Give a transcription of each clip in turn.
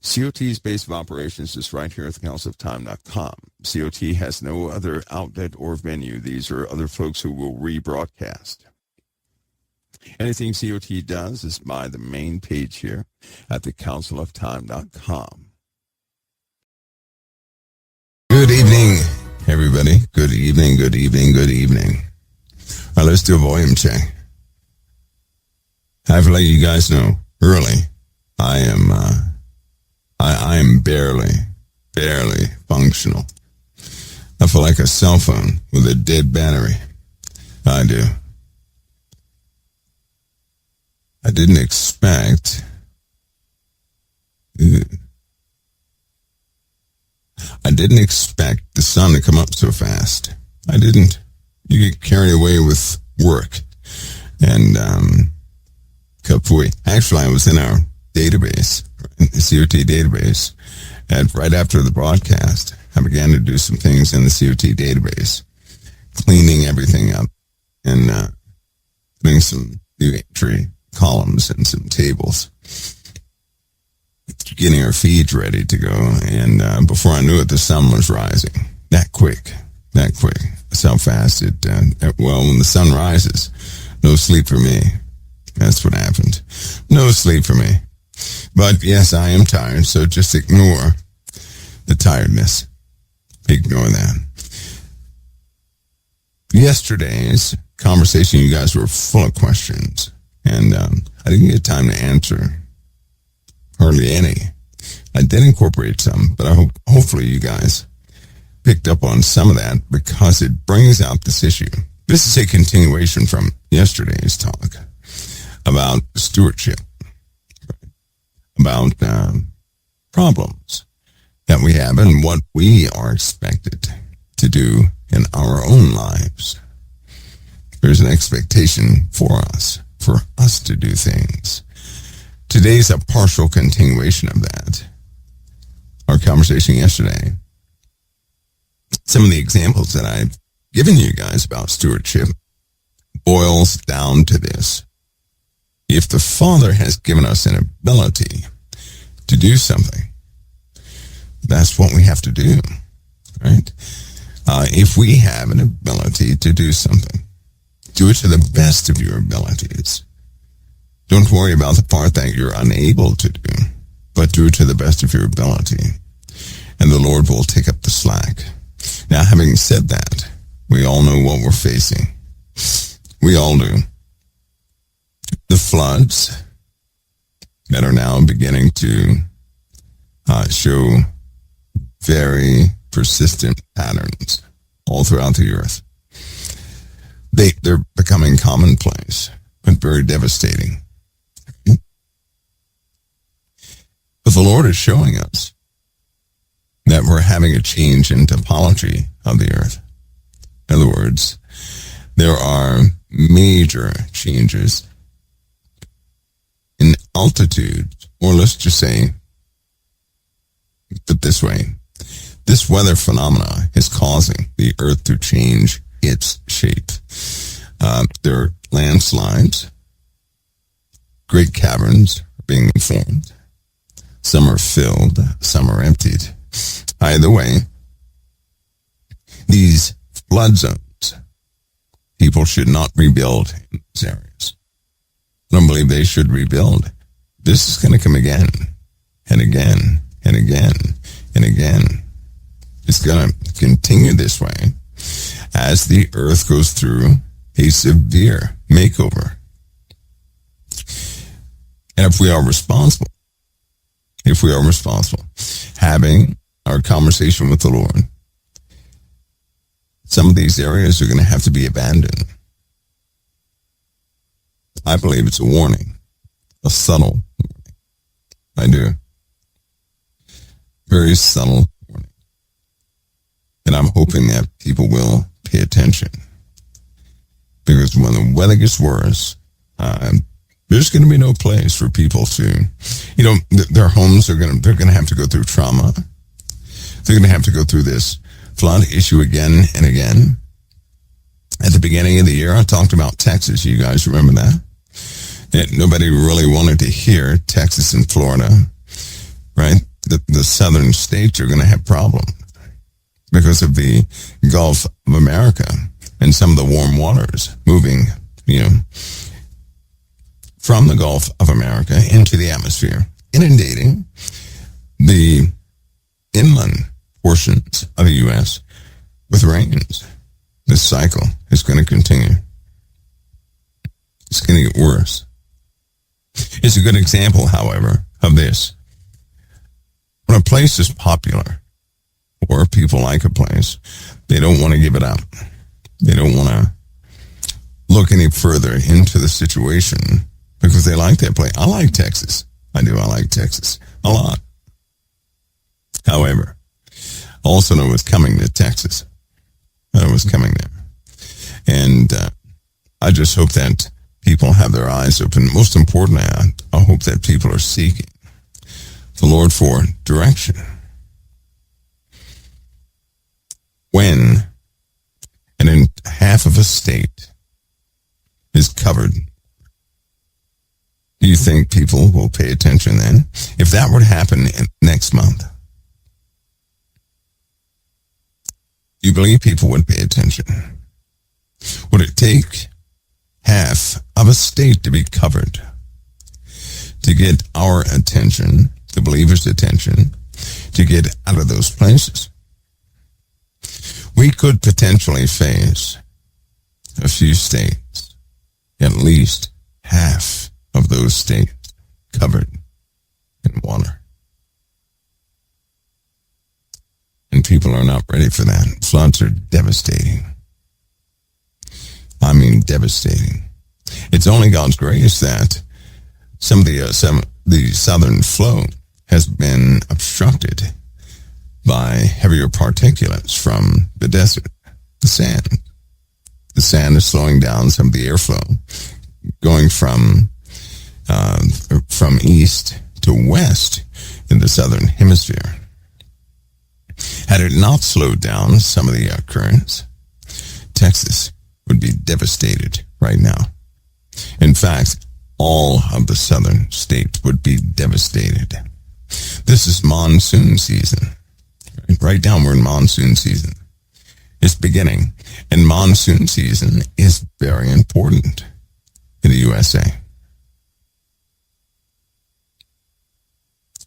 COT's base of operations is right here at thecouncilofTime.com. COT has no other outlet or venue. These are other folks who will rebroadcast. Anything COT does is by the main page here at thecouncilofTime.com. Good evening, everybody. Good evening, good evening, good evening. All right, let's do a volume check. I have to let you guys know early, I am barely functional. I feel like a cell phone with a dead battery. I do. I didn't expect the sun to come up so fast. I didn't. You get carried away with work. And, actually, I was in our database, the COT database, and right after the broadcast, I began to do some things in the COT database, cleaning everything up and doing some new entry columns and some tables, getting our feeds ready to go. And before I knew it, the sun was rising. That quick. That's how fast it, well, when the sun rises, no sleep for me. That's what happened. No sleep for me. But yes, I am tired, so just ignore the tiredness. Ignore that. Yesterday's conversation, you guys were full of questions, and I didn't get time to answer hardly any. I did incorporate some, but I hopefully you guys picked up on some of that because it brings out this issue. This is a continuation from yesterday's talk about stewardship, about problems that we have and what we are expected to do in our own lives. There's an expectation for us to do things. Today's a partial continuation of that. Our conversation yesterday, some of the examples that I've given you guys about stewardship boils down to this. If the Father has given us an ability to do something, that's what we have to do, right? If we have an ability to do something, do it to the best of your abilities. Don't worry about the part that you're unable to do, but do it to the best of your ability, and the Lord will take up the slack. Now, having said that, we all know what we're facing. We all do. The floods that are now beginning to show very persistent patterns all throughout the earth. They're becoming commonplace, but very devastating. But the Lord is showing us that we're having a change in topology of the earth. In other words, there are major changes in altitude, or let's just say, put this way, this weather phenomena is causing the earth to change its shape. There are landslides, great caverns are being formed. Some are filled, some are emptied. Either way, these flood zones, people should not rebuild in these areas. I don't believe they should rebuild. This is going to come again and again and again and again. It's going to continue this way as the earth goes through a severe makeover. And if we are responsible, having our conversation with the Lord, some of these areas are going to have to be abandoned. I believe it's a warning, a subtle warning. I do. Very subtle warning. And I'm hoping that people will pay attention. Because when the weather gets worse, there's going to be no place for people to, their homes they're going to have to go through trauma. They're going to have to go through this flood issue again and again. At the beginning of the year, I talked about Texas. You guys remember that? Nobody really wanted to hear Texas and Florida, right? the southern states are going to have problems because of the Gulf of America and some of the warm waters moving, from the Gulf of America into the atmosphere, inundating the inland portions of the U.S. with rains. This cycle is going to continue. It's going to get worse. It's a good example, however, of this. When a place is popular, or people like a place, they don't want to give it up. They don't want to look any further into the situation because they like that place. I like Texas. I do. I like Texas a lot. However, I also know what's coming to Texas. I know what's coming there. And I just hope that people have their eyes open. Most importantly, I hope that people are seeking the Lord for direction. When half of a state is covered, do you think people will pay attention then? If that were to happen next month, do you believe people would pay attention? Would it take half of a state to be covered to get our attention, the believers' attention, to get out of those places? We could potentially face a few states, at least half of those states covered in water. And people are not ready for that. Floods are devastating. I mean, devastating. It's only God's grace that some of the southern flow has been obstructed by heavier particulates from the desert, the sand. The sand is slowing down some of the airflow, going from east to west in the southern hemisphere. Had it not slowed down some of the currents, Texas would be devastated right now. In fact, all of the southern states would be devastated. This is monsoon season. Right now we're in monsoon season. It's beginning. And monsoon season is very important in the USA.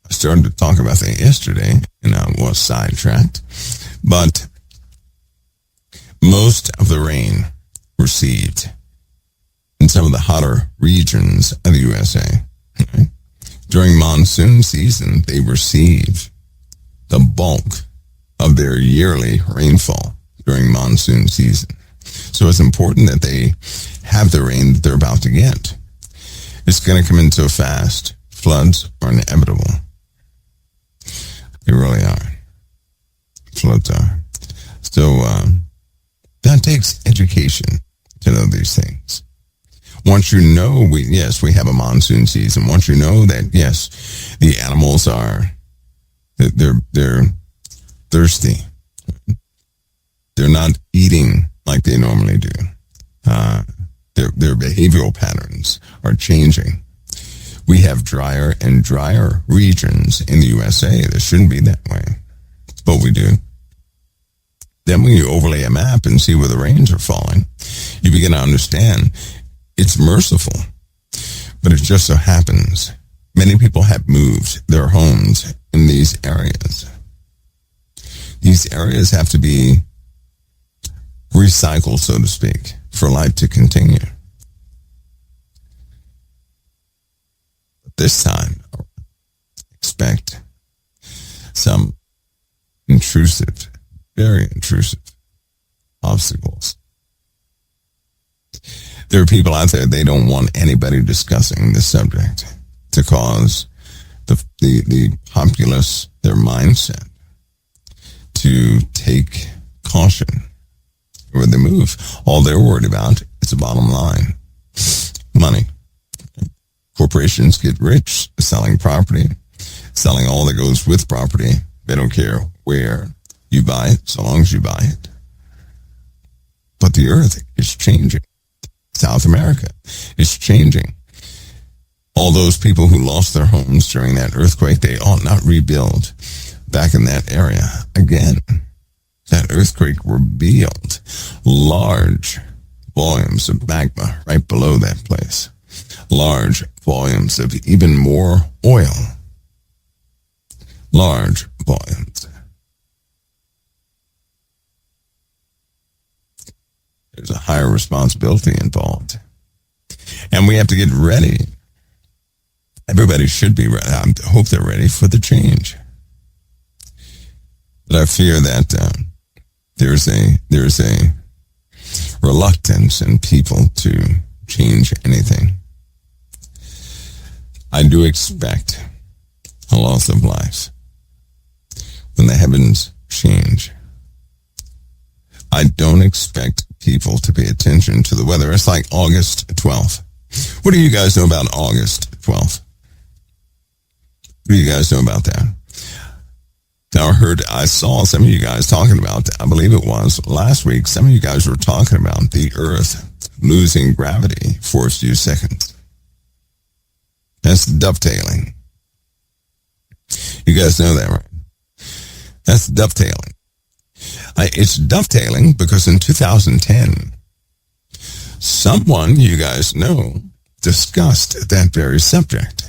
I started to talk about that yesterday and I was sidetracked. But most of the rain received in some of the hotter regions of the USA, right? During monsoon season, they receive the bulk of their yearly rainfall during monsoon season. So it's important that they have the rain that they're about to get. It's going to come in so fast. Floods are inevitable. They really are. Floods are. So that takes education to know these things. Once you know, we have a monsoon season. Once you know that, yes, the animals are, they're thirsty. They're not eating like they normally do. Their behavioral patterns are changing. We have drier and drier regions in the USA. That shouldn't be that way, but we do. Then when you overlay a map and see where the rains are falling, you begin to understand it's merciful. But it just so happens many people have moved their homes in these areas. These areas have to be recycled, so to speak, for life to continue. But this time, expect some intrusive, very intrusive obstacles. There are people out there, they don't want anybody discussing this subject to cause the populace, their mindset, to take caution where they move. All they're worried about is the bottom line. Money. Corporations get rich selling property, selling all that goes with property. They don't care where you buy it, so long as you buy it. But the earth is changing. South America is changing. All those people who lost their homes during that earthquake, they ought not rebuild back in that area again. That earthquake revealed large volumes of magma right below that place. Large volumes of even more oil. Large volumes. There's a higher responsibility involved. And we have to get ready. Everybody should be ready. I hope they're ready for the change. But I fear that there's a reluctance in people to change anything. I do expect a loss of life when the heavens change. I don't expect people to pay attention to the weather. It's like August 12th. What do you guys know about August 12th? What do you guys know about that? Now I saw some of you guys talking about, I believe it was last week, some of you guys were talking about the earth losing gravity for a few seconds. That's dovetailing. You guys know that, right? That's dovetailing. It's dovetailing because in 2010, someone you guys know discussed that very subject.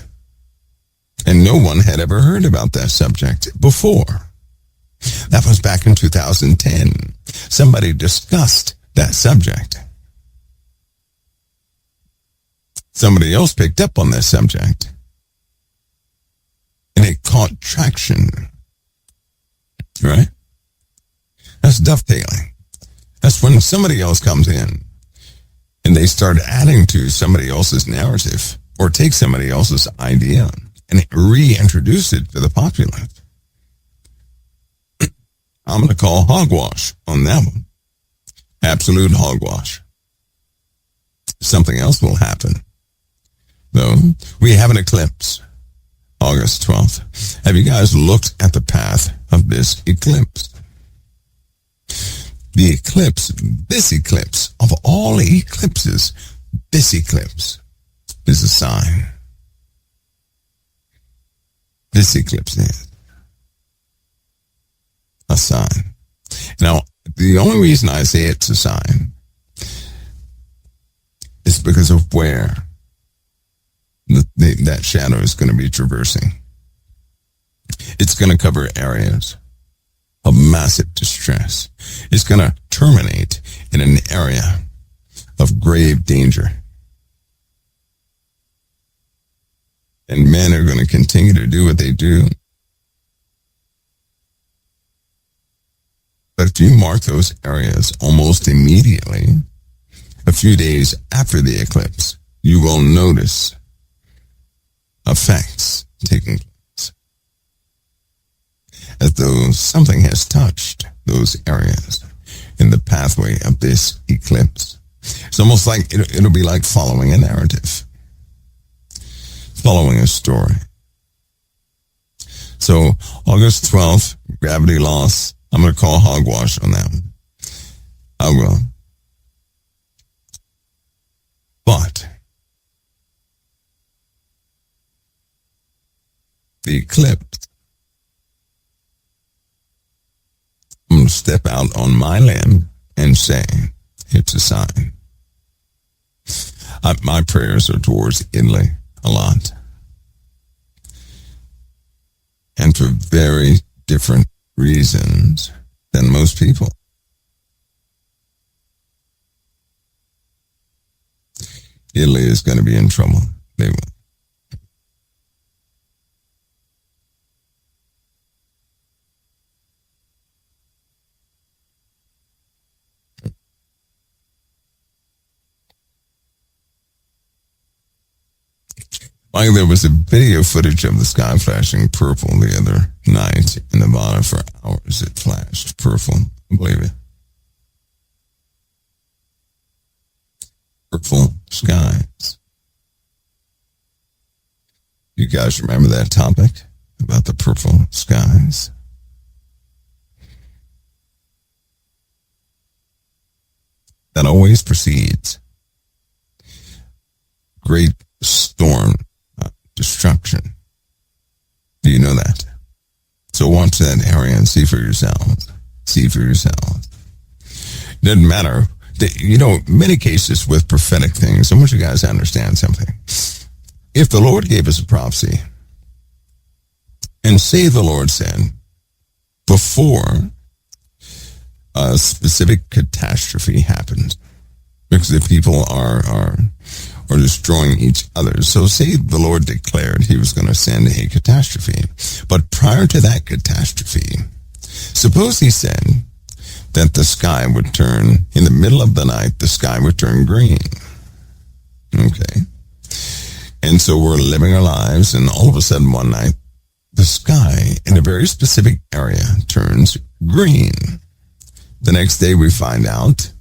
And no one had ever heard about that subject before. That was back in 2010. Somebody discussed that subject. Somebody else picked up on that subject. And it caught traction. Right? That's dovetailing. That's when somebody else comes in and they start adding to somebody else's narrative or take somebody else's idea and reintroduce it to the populace. I'm going to call hogwash on that one. Absolute hogwash. Something else will happen. Though, we have an eclipse, August 12th. Have you guys looked at the path of this eclipse? The eclipse, this eclipse, of all eclipses, this eclipse is a sign. This eclipse is a sign. Now, the only reason I say it's a sign is because of where that shadow is going to be traversing. It's going to cover areas of massive distress. It's going to terminate in an area of grave danger. And men are going to continue to do what they do. But if you mark those areas almost immediately, a few days after the eclipse, you will notice effects taking place. As though something has touched those areas in the pathway of this eclipse. It's almost like it'll be like following a narrative. Following a story. So, August 12th, gravity loss. I'm going to call hogwash on that one. I will. But the eclipse, I'm going to step out on my limb and say it's a sign. My prayers are towards Italy a lot. And for very different reasons than most people. Italy is going to be in trouble. They will. Like there was a video footage of the sky flashing purple the other night in Nevada for hours. It flashed purple. I believe it. Purple skies. You guys remember that topic about the purple skies? That always precedes great storm destruction. Do you know that? So watch that area and see for yourselves. See for yourselves. Doesn't matter. Many cases with prophetic things, I want you guys to understand something. If the Lord gave us a prophecy, and say the Lord said, before a specific catastrophe happens, because the people are destroying each other. So say the Lord declared he was going to send a catastrophe. But prior to that catastrophe, suppose he said that the sky would turn, in the middle of the night, the sky would turn green. Okay. And so we're living our lives, and all of a sudden one night, the sky in a very specific area turns green. The next day we find out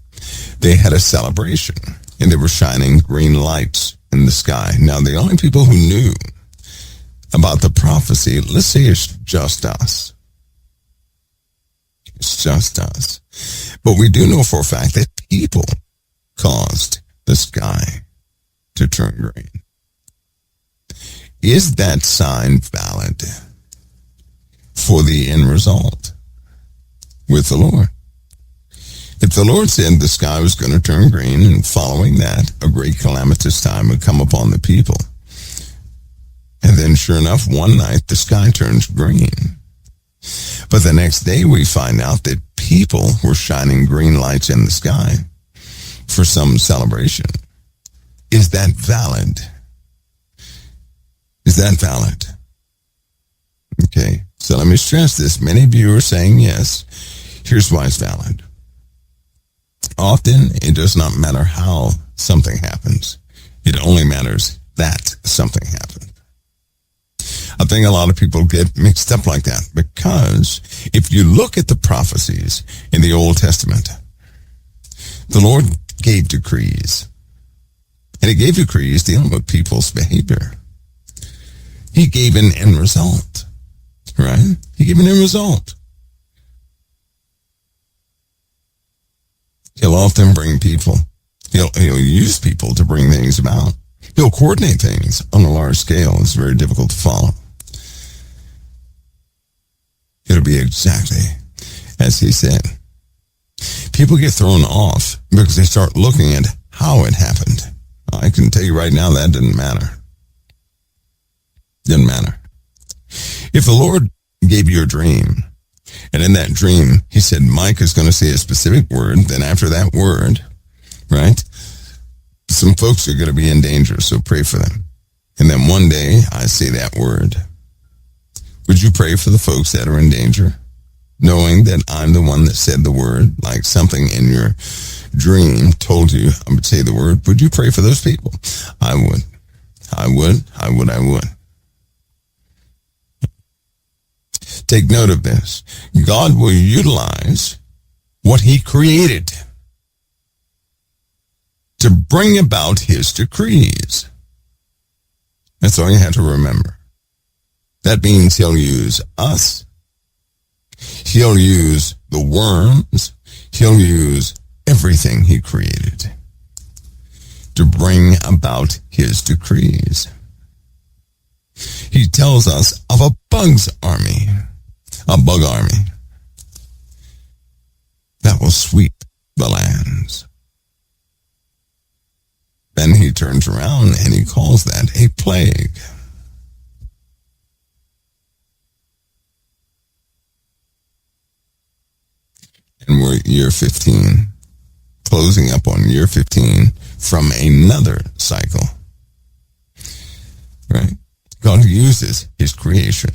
they had a celebration, and they were shining green lights in the sky. Now, the only people who knew about the prophecy, let's say it's just us. It's just us. But we do know for a fact that people caused the sky to turn green. Is that sign valid for the end result with the Lord? If the Lord said the sky was going to turn green, and following that, a great calamitous time would come upon the people, and then sure enough, one night the sky turns green. But the next day we find out that people were shining green lights in the sky for some celebration. Is that valid? Is that valid? Okay, so let me stress this. Many of you are saying yes. Here's why it's valid. Often, it does not matter how something happens. It only matters that something happened. I think a lot of people get mixed up like that, because if you look at the prophecies in the Old Testament, the Lord gave decrees. And he gave decrees dealing with people's behavior. He gave an end result, right? He gave an end result. He'll often bring people. He'll use people to bring things about. He'll coordinate things on a large scale. It's very difficult to follow. It'll be exactly as he said. People get thrown off because they start looking at how it happened. I can tell you right now that didn't matter. Didn't matter. If the Lord gave you a dream, and in that dream, he said, Mike is going to say a specific word. Then after that word, right, some folks are going to be in danger, so pray for them. And then one day, I say that word. Would you pray for the folks that are in danger, knowing that I'm the one that said the word, like something in your dream told you I would say the word? Would you pray for those people? I would. I would. I would. I would. Take note of this. God will utilize what he created to bring about his decrees. That's all you have to remember. That means he'll use us. He'll use the worms. He'll use everything he created to bring about his decrees. He tells us of a bug's army. A bug army that will sweep the lands. Then he turns around and he calls that a plague. And we're at year 15, closing up on year 15 from another cycle. Right? God uses his creation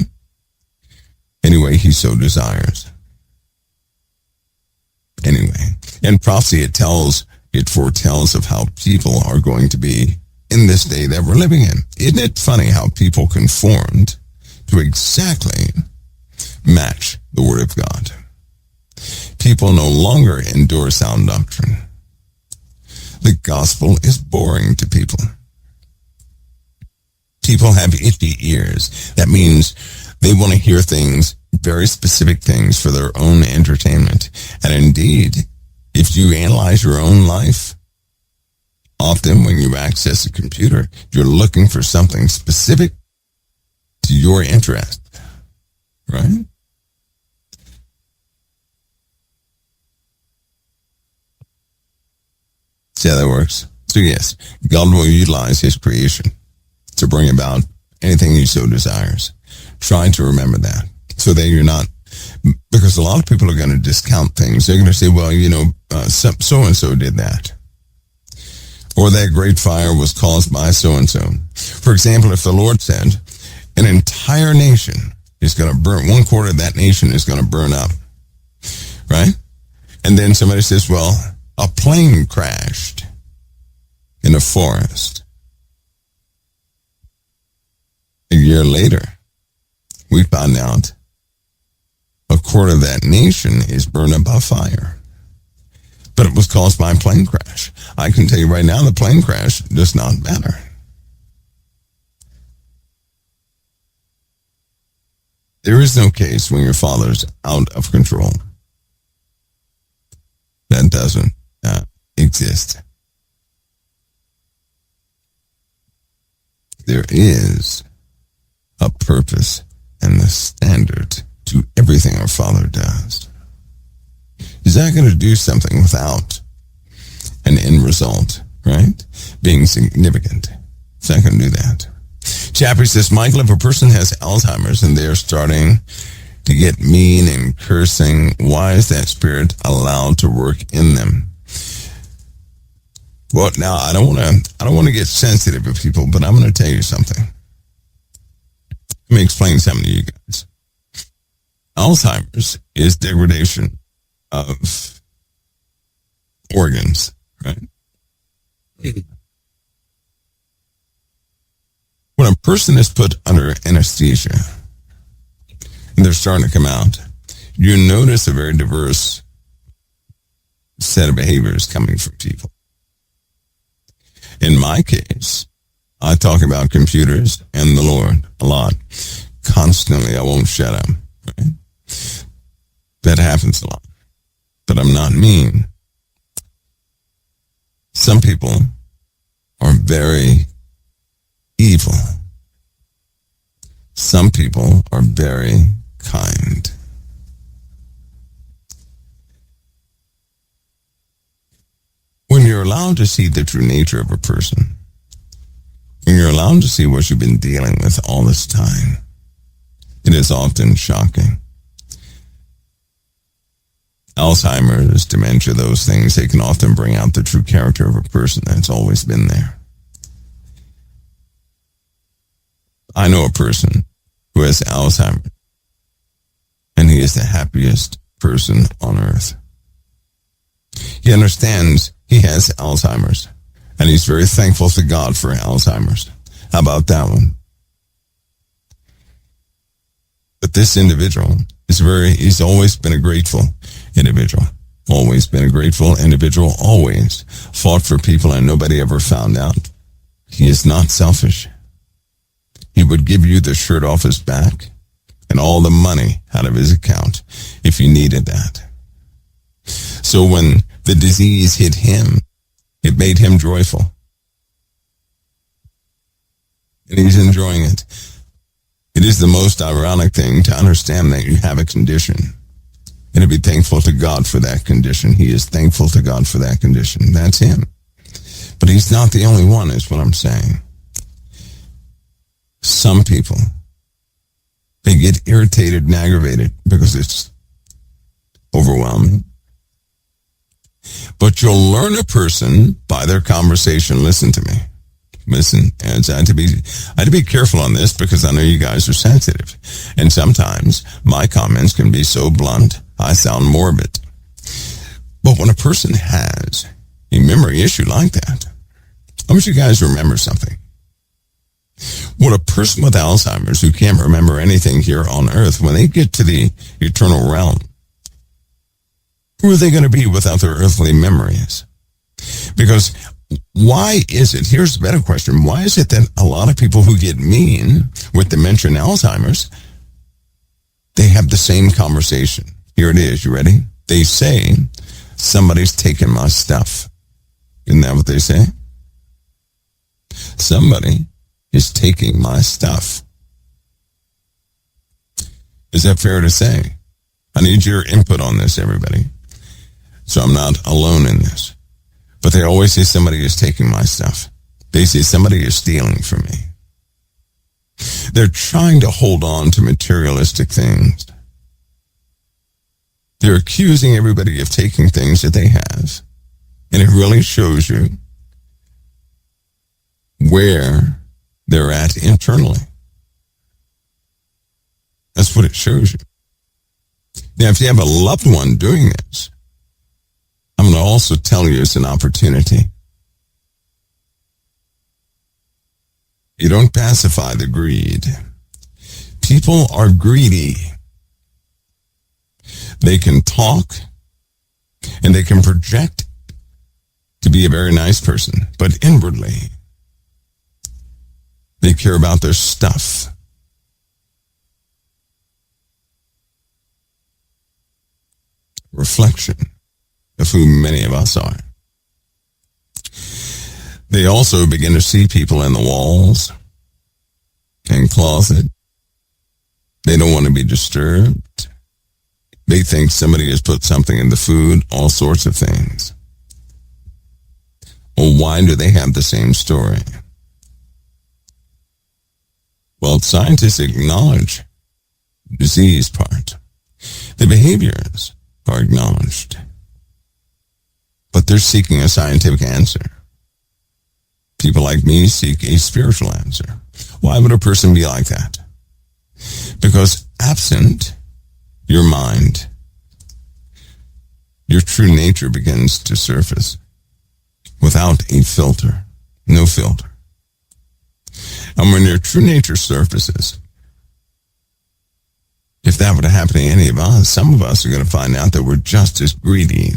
any way he so desires. Anyway, in prophecy it foretells of how people are going to be in this day that we're living in. Isn't it funny how people conformed to exactly match the Word of God? People no longer endure sound doctrine. The gospel is boring to people. People have itchy ears. That means they want to hear things, very specific things for their own entertainment. And indeed, if you analyze your own life, often when you access a computer, you're looking for something specific your interest, right? See how that works? So yes, God will utilize his creation to bring about anything he so desires. Try to remember that so that you're not, because a lot of people are going to discount things. They're going to say, well, so-and-so did that. Or that great fire was caused by so-and-so. For example, if the Lord said, an entire nation is going to burn, 1/4 of that nation is going to burn up, right? And then somebody says, well, a plane crashed in a forest. A year later, we found out 1/4 of that nation is burned up by fire. But it was caused by a plane crash. I can tell you right now, the plane crash does not matter. There is no case when your father's out of control. That doesn't exist. There is a purpose and a standard to everything our Father does. He's not going to do something without an end result, right? Being significant. He's not going to do that. Chappie says, Michael, if a person has Alzheimer's and they're starting to get mean and cursing, why is that spirit allowed to work in them? Well, now I don't want to get sensitive with people, but I'm going to tell you something. Let me explain something to you guys. Alzheimer's is degradation of organs, right? When a person is put under anesthesia and they're starting to come out, you notice a very diverse set of behaviors coming from people. In my case, I talk about computers and the Lord a lot. Constantly, I won't shut up. Right? That happens a lot. But I'm not mean. Some people are very evil. Some people are very kind. When you're allowed to see the true nature of a person, when you're allowed to see what you've been dealing with all this time, it is often shocking. Alzheimer's, dementia, those things, they can often bring out the true character of a person that's always been there. I know a person who has Alzheimer's, and he is the happiest person on earth. He understands he has Alzheimer's, and he's very thankful to God for Alzheimer's. How about that one? But this individual he's always been a grateful individual. Always been a grateful individual, always fought for people and nobody ever found out. He is not selfish. He would give you the shirt off his back and all the money out of his account if you needed that. So when the disease hit him, it made him joyful. And he's enjoying it. It is the most ironic thing to understand that you have a condition and to be thankful to God for that condition. He is thankful to God for that condition. That's him. But he's not the only one, is what I'm saying. Some people, they get irritated and aggravated because it's overwhelming. But you'll learn a person by their conversation. Listen to me. Listen, and I had to be careful on this because I know you guys are sensitive. And sometimes my comments can be so blunt, I sound morbid. But when a person has a memory issue like that, I want you guys to remember something. When a person with Alzheimer's who can't remember anything here on earth, when they get to the eternal realm, who are they going to be without their earthly memories? Because why is it, here's the better question, why is it that a lot of people who get mean with dementia and Alzheimer's, they have the same conversation? Here it is, you ready? They say, somebody's taken my stuff. Isn't that what they say? Somebody is taking my stuff. Is that fair to say? I need your input on this, everybody. So I'm not alone in this. But they always say somebody is taking my stuff. They say somebody is stealing from me. They're trying to hold on to materialistic things. They're accusing everybody of taking things that they have. And it really shows you where they're at internally. That's what it shows you. Now, if you have a loved one doing this, I'm going to also tell you it's an opportunity. You don't pacify the greed. People are greedy. They can talk and they can project to be a very nice person, but inwardly, they care about their stuff. Reflection of who many of us are. They also begin to see people in the walls and closet. They don't want to be disturbed. They think somebody has put something in the food, all sorts of things. Well, why do they have the same story? Well, scientists acknowledge the disease part. The behaviors are acknowledged. But they're seeking a scientific answer. People like me seek a spiritual answer. Why would a person be like that? Because absent your mind, your true nature begins to surface without a filter, no filter. And when your true nature surfaces, if that were to happen to any of us, some of us are going to find out that we're just as greedy.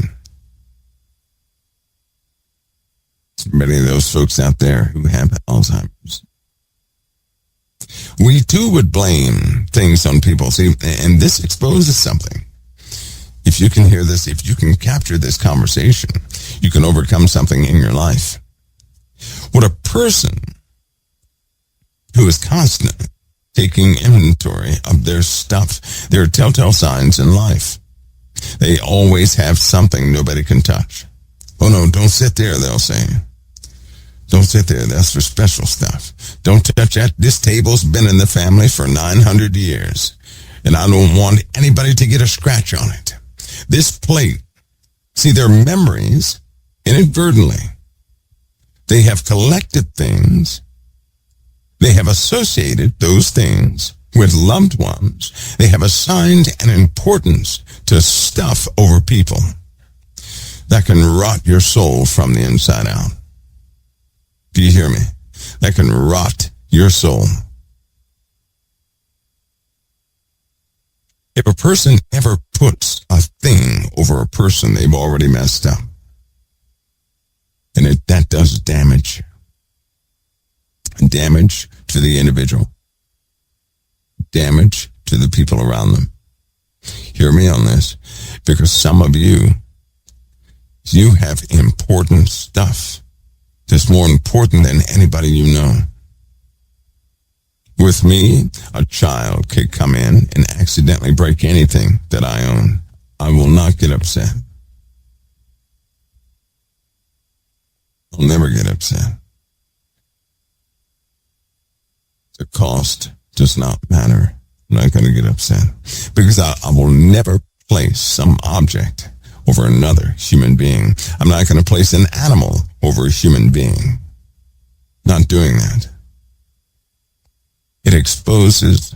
Many of those folks out there who have Alzheimer's. We too would blame things on people. See, and this exposes something. If you can hear this, if you can capture this conversation, you can overcome something in your life. What a person who is constantly taking inventory of their stuff, there are telltale signs in life. They always have something nobody can touch. Oh no, don't sit there, they'll say. Don't sit there, that's for special stuff. Don't touch that. This table's been in the family for 900 years, and I don't want anybody to get a scratch on it. This plate, see, their memories, inadvertently, they have collected things. They have associated those things with loved ones. They have assigned an importance to stuff over people that can rot your soul from the inside out. Do you hear me? That can rot your soul. If a person ever puts a thing over a person, they've already messed up. And that does damage. Damage to the individual. Damage to the people around them. Hear me on this, because some of you have important stuff that's more important than anybody you know. With me, a child could come in and accidentally break anything that I own. I will not get upset. I'll never get upset. The cost does not matter. I'm not going to get upset because I will never place some object over another human being. I'm not going to place an animal over a human being. Not doing that. It exposes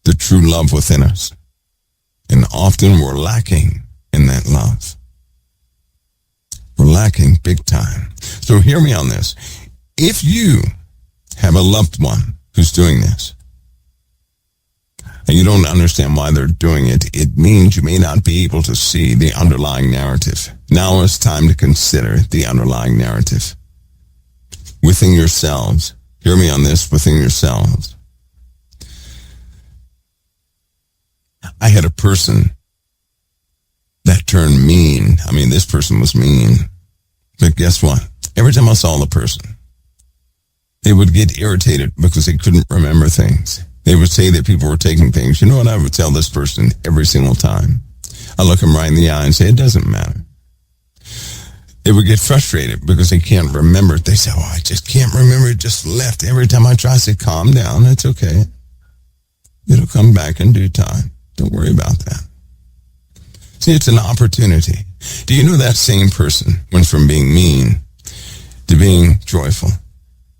the true love within us. And often we're lacking in that love. We're lacking big time. So hear me on this. If you have a loved one who's doing this, and you don't understand why they're doing it, it means you may not be able to see the underlying narrative. Now it's time to consider the underlying narrative. Within yourselves, hear me on this, within yourselves. I had a person that turned mean. I mean, this person was mean. But guess what? Every time I saw the person, they would get irritated because they couldn't remember things. They would say that people were taking things. You know what I would tell this person every single time? I look them right in the eye and say, it doesn't matter. They would get frustrated because they can't remember it. They say, I just can't remember. It just left. Every time I try, I say, calm down. It's okay. It'll come back in due time. Don't worry about that. See, it's an opportunity. Do you know that same person went from being mean to being joyful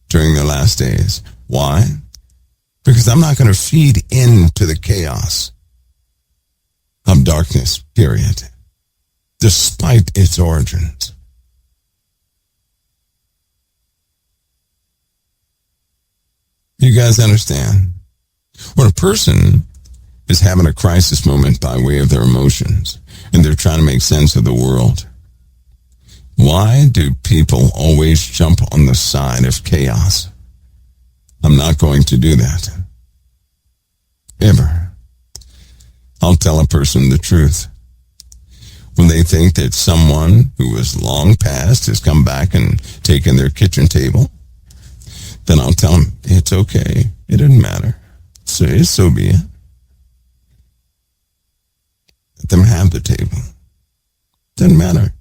during their last days? Why? Because I'm not going to feed into the chaos of darkness, period, despite its origins. You guys understand? When a person is having a crisis moment by way of their emotions, and they're trying to make sense of the world, why do people always jump on the side of chaos? I'm not going to do that. Ever. I'll tell a person the truth. When they think that someone who is long past has come back and taken their kitchen table, then I'll tell them, it's okay. It doesn't matter. So be it. Let them have the table. Doesn't matter.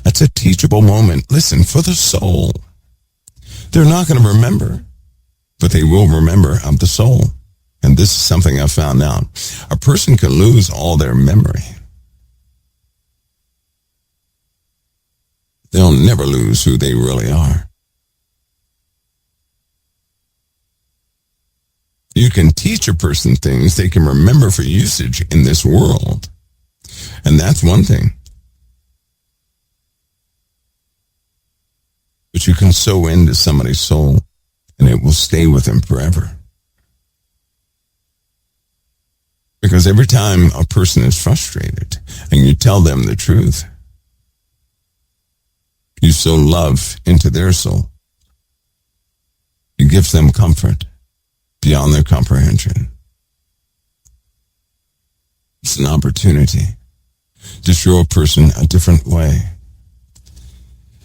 That's a teachable moment. Listen, for the soul. They're not going to remember, but they will remember of the soul. And this is something I found out. A person can lose all their memory. They'll never lose who they really are. You can teach a person things they can remember for usage in this world. And that's one thing. But you can sow into somebody's soul, and it will stay with them forever. Because every time a person is frustrated, and you tell them the truth, you sow love into their soul. You give them comfort beyond their comprehension. It's an opportunity to show a person a different way.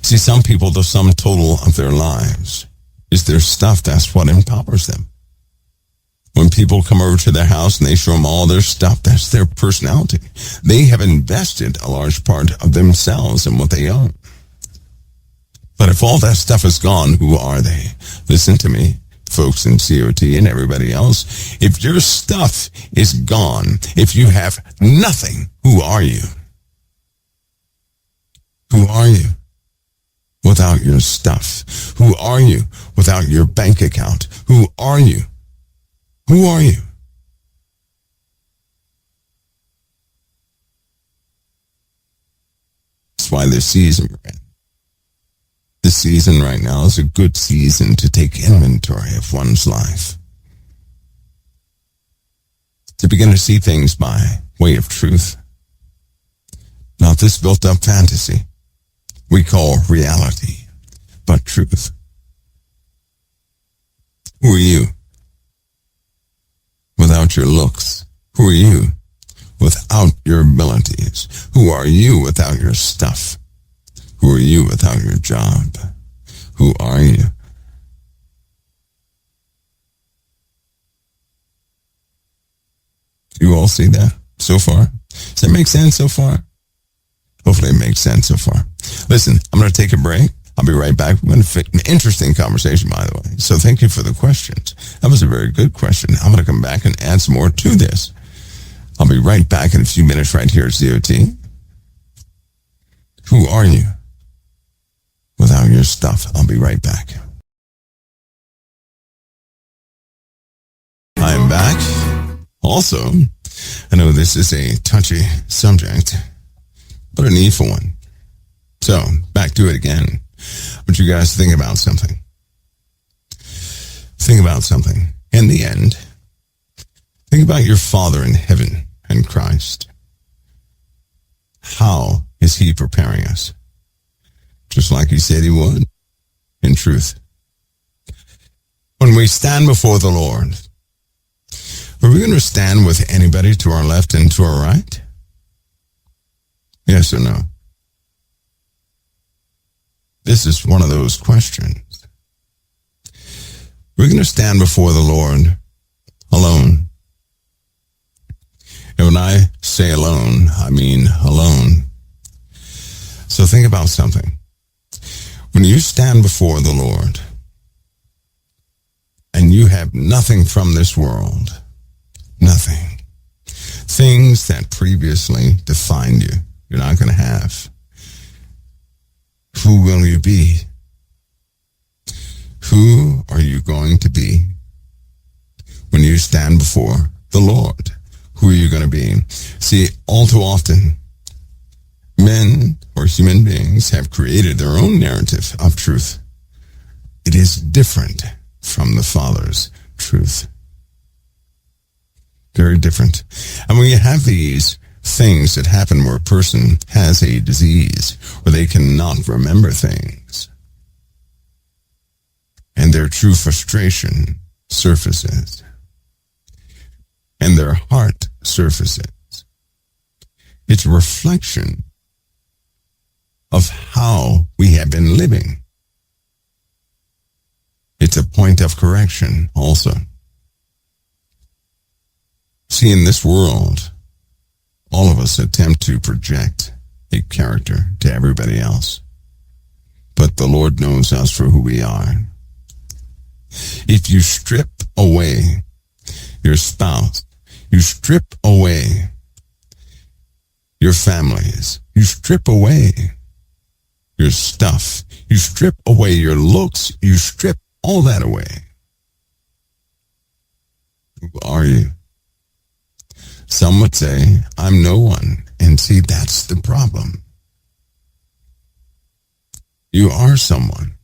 See, some people, the sum total of their lives is their stuff. That's what empowers them. When people come over to their house and they show them all their stuff, that's their personality. They have invested a large part of themselves in what they own. But if all that stuff is gone, who are they? Listen to me, folks in COT and everybody else. If your stuff is gone, if you have nothing, who are you? Who are you without your stuff? Who are you without your bank account? Who are you? Who are you? That's why this season we're in. This season right now is a good season to take inventory of one's life. To begin to see things by way of truth. Not this built-up fantasy we call reality, but truth. Who are you without your looks? Who are you without your abilities? Who are you without your stuff? Who are you without your job? Who are you? Do you all see that so far? Does that make sense so far? Hopefully it makes sense so far. Listen, I'm going to take a break. I'll be right back. We're going to fit an interesting conversation, by the way. So thank you for the questions. That was a very good question. I'm going to come back and add some more to this. I'll be right back in a few minutes right here at COT. Who are you without your stuff? I'll be right back. I'm back. Also, I know this is a touchy subject, but a needful one. So, back to it again. I want you guys to think about something. Think about something. In the end, think about your Father in heaven and Christ. How is he preparing us? Just like he said he would, in truth. When we stand before the Lord, are we going to stand with anybody to our left and to our right? Yes or no? This is one of those questions. We're going to stand before the Lord alone. And when I say alone, I mean alone. So think about something. When you stand before the Lord and you have nothing from this world, nothing, things that previously defined you, you're not going to have. Who will you be? Who are you going to be when you stand before the Lord? Who are you going to be? See, all too often, men or human beings have created their own narrative of truth. It is different from the Father's truth. Very different. And when you have these things that happen where a person has a disease, where they cannot remember things, and their true frustration surfaces, and their heart surfaces, it's a reflection of how we have been living. It's a point of correction also. See, in this world, all of us attempt to project a character to everybody else. But the Lord knows us for who we are. If you strip away your spouse, you strip away your families, you strip away your stuff, you strip away your looks, you strip all that away. Who are you? Some would say, I'm no one. And see, that's the problem. You are someone.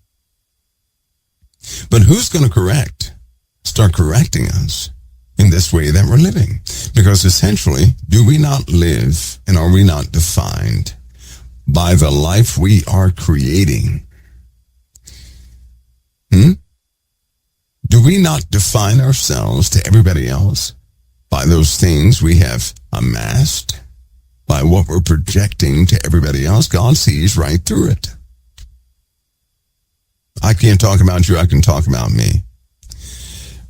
But who's going to start correcting us in this way that we're living? Because essentially, do we not live and are we not defined by the life we are creating? Do we not define ourselves to everybody else by those things we have amassed, by what we're projecting to everybody else? God sees right through it. I can't talk about you, I can talk about me.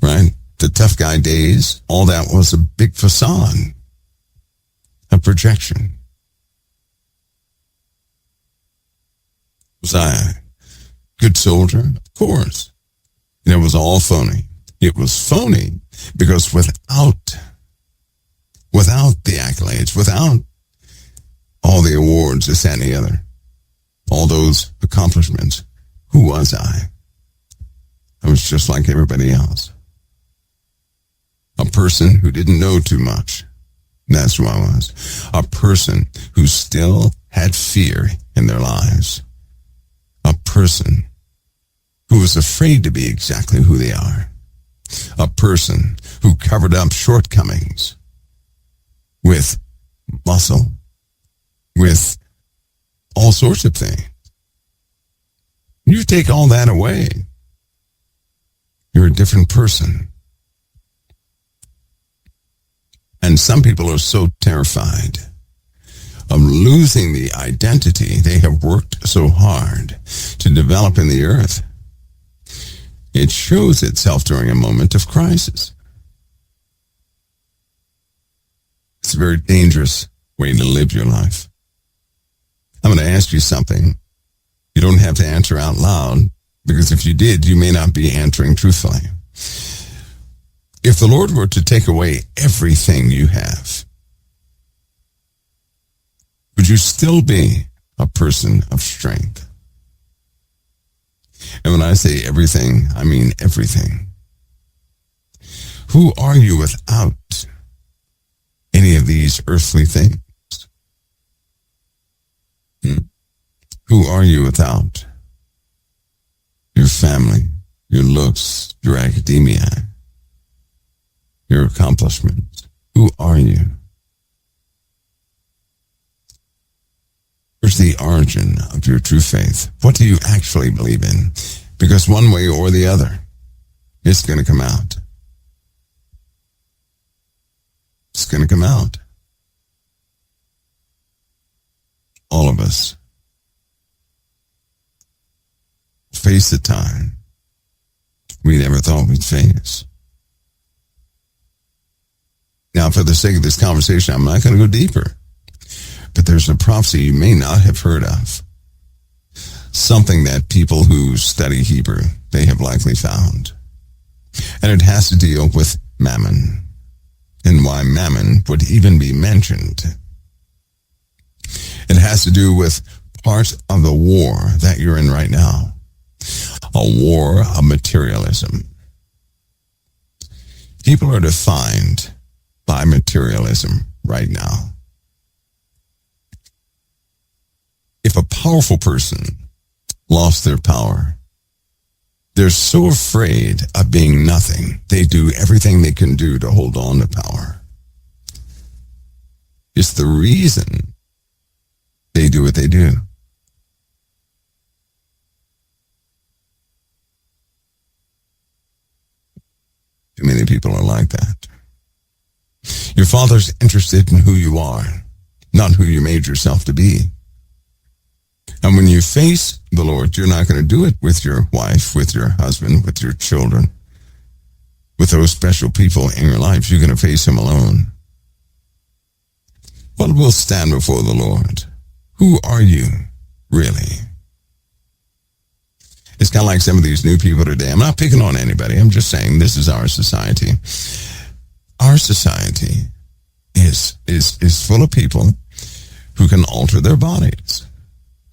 Right? The tough guy days, all that was a big facade, a projection. Was I a good soldier? Of course. And it was all phony. It was phony because without the accolades, without all the awards, this, that, and the other, all those accomplishments, who was I? I was just like everybody else. A person who didn't know too much. That's who I was. A person who still had fear in their lives. A person who was afraid to be exactly who they are. A person who covered up shortcomings with muscle, with all sorts of things. You take all that away, you're a different person. And some people are so terrified of losing the identity they have worked so hard to develop in the earth. It shows itself during a moment of crisis. It's a very dangerous way to live your life. I'm going to ask you something. You don't have to answer out loud, because if you did, you may not be answering truthfully. If the Lord were to take away everything you have, would you still be a person of strength? And when I say everything, I mean everything. Who are you without any of these earthly things? Who are you without your family, your looks, your academia, your accomplishments? Who are you? Where's the origin of your true faith? What do you actually believe in? Because one way or the other, it's going to come out. It's going to come out. All of us face the time we never thought we'd face. Now, for the sake of this conversation, I'm not going to go deeper. But there's a prophecy you may not have heard of. Something that people who study Hebrew, they have likely found. And it has to deal with mammon, and why mammon would even be mentioned. It has to do with part of the war that you're in right now. A war of materialism. People are defined by materialism right now. If a powerful person lost their power, they're so afraid of being nothing, they do everything they can do to hold on to power. It's the reason they do what they do. Too many people are like that. Your father's interested in who you are, not who you made yourself to be. And when you face the Lord, you're not going to do it with your wife, with your husband, with your children, with those special people in your life. You're going to face him alone. What will stand before the Lord? Who are you, really? It's kind of like some of these new people today. I'm not picking on anybody. I'm just saying this is our society. Our society is full of people who can alter their bodies,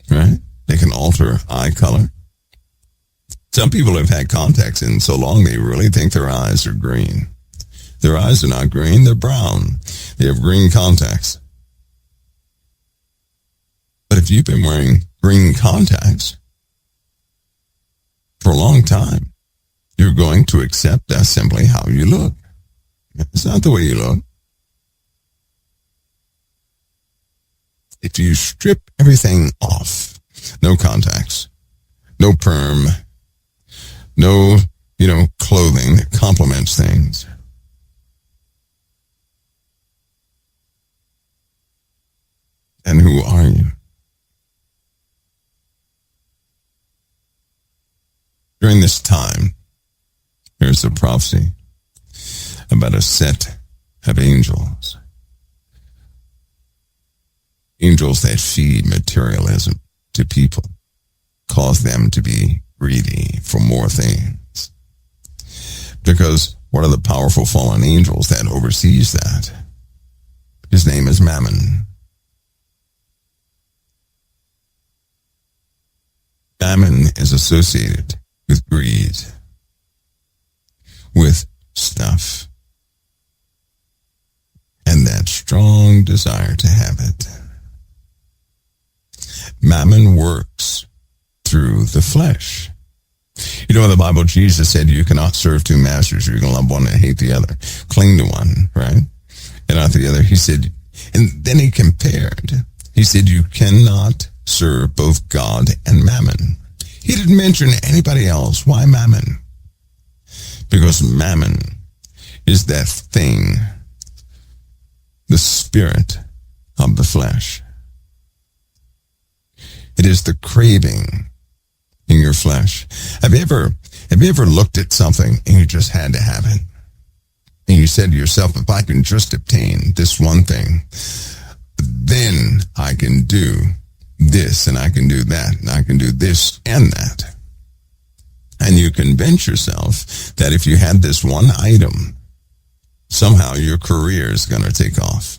right? They can alter eye color. Some people have had contacts in so long they really think their eyes are green. Their eyes are not green, they're brown. They have green contacts. But if you've been wearing green contacts for a long time, you're going to accept that's simply how you look. It's not the way you look. If you strip everything off, no contacts, no perm, no, clothing that complements things, and who are you? During this time, here's a prophecy about a set of angels. Angels that feed materialism to people, cause them to be greedy for more things. Because one of the powerful fallen angels that oversees that, his name is Mammon. Mammon is associated with greed, with stuff, and that strong desire to have it. Mammon works through the flesh. In the Bible, Jesus said you cannot serve two masters. You're going to love one and hate the other. Cling to one, right? And not the other. He said, and then he compared. He said you cannot serve both God and mammon. He didn't mention anybody else. Why mammon? Because mammon is that thing, the spirit of the flesh. It is the craving in your flesh. Have you ever looked at something and you just had to have it? And you said to yourself, if I can just obtain this one thing, then I can do this and I can do that and I can do this and that. And you convince yourself that if you had this one item, somehow your career is going to take off.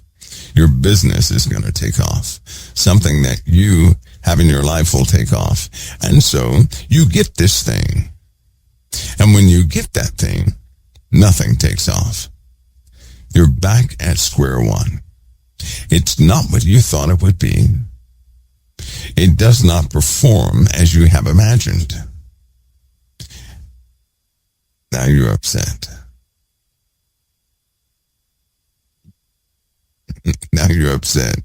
Your business is going to take off. Something that you have in your life will take off. And so you get this thing. And when you get that thing, nothing takes off. You're back at square one. It's not what you thought it would be. It does not perform as you have imagined. Now you're upset. Now you're upset.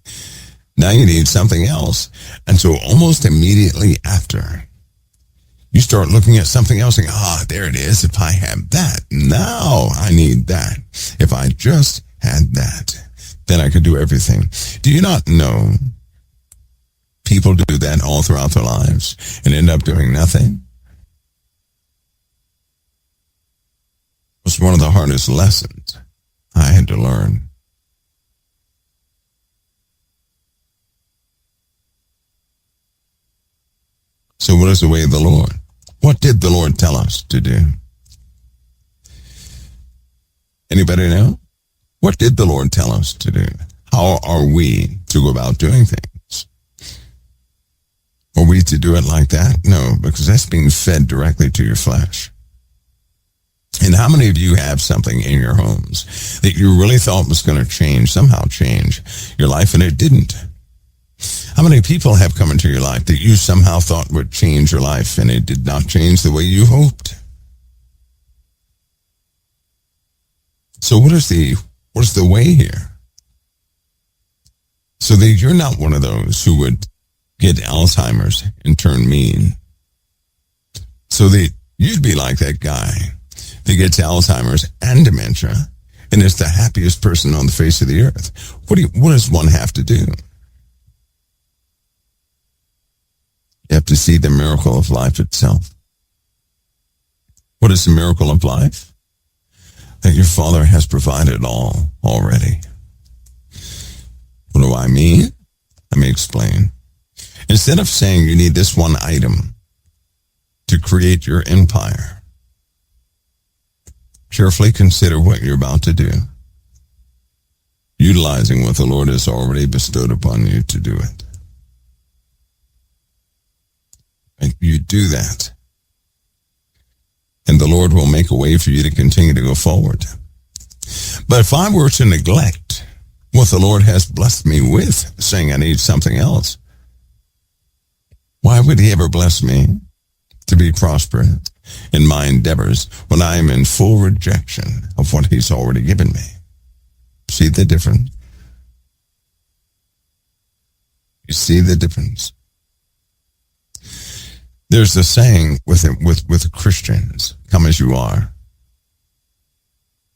Now you need something else. And so almost immediately after, you start looking at something else and there it is. If I have that, now I need that. If I just had that, then I could do everything. Do you not know people do that all throughout their lives and end up doing nothing? It was one of the hardest lessons I had to learn. So what is the way of the Lord? What did the Lord tell us to do? Anybody know? What did the Lord tell us to do? How are we to go about doing things? Are we to do it like that? No, because that's being fed directly to your flesh. And how many of you have something in your homes that you really thought was going to somehow change your life, and it didn't? How many people have come into your life that you somehow thought would change your life, and it did not change the way you hoped? So what is the way here? So that you're not one of those who would get Alzheimer's and turn mean. So that you'd be like that guy that gets Alzheimer's and dementia and is the happiest person on the face of the earth. What does one have to do? You have to see the miracle of life itself. What is the miracle of life? That your Father has provided all already. What do I mean? Let me explain. Instead of saying you need this one item to create your empire, carefully consider what you're about to do, utilizing what the Lord has already bestowed upon you to do it. And you do that, and the Lord will make a way for you to continue to go forward. But if I were to neglect what the Lord has blessed me with, saying I need something else, why would he ever bless me to be prosperous in my endeavors when I am in full rejection of what he's already given me? See the difference? You see the difference? There's a saying with Christians, come as you are.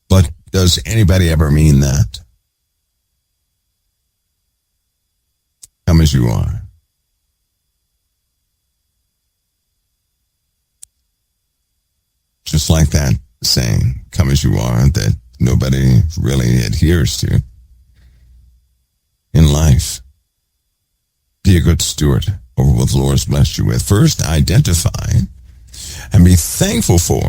But does anybody ever mean that? Come as you are. Just like that saying, come as you are, that nobody really adheres to in life. Be a good steward over what the Lord has blessed you with. First, identify and be thankful for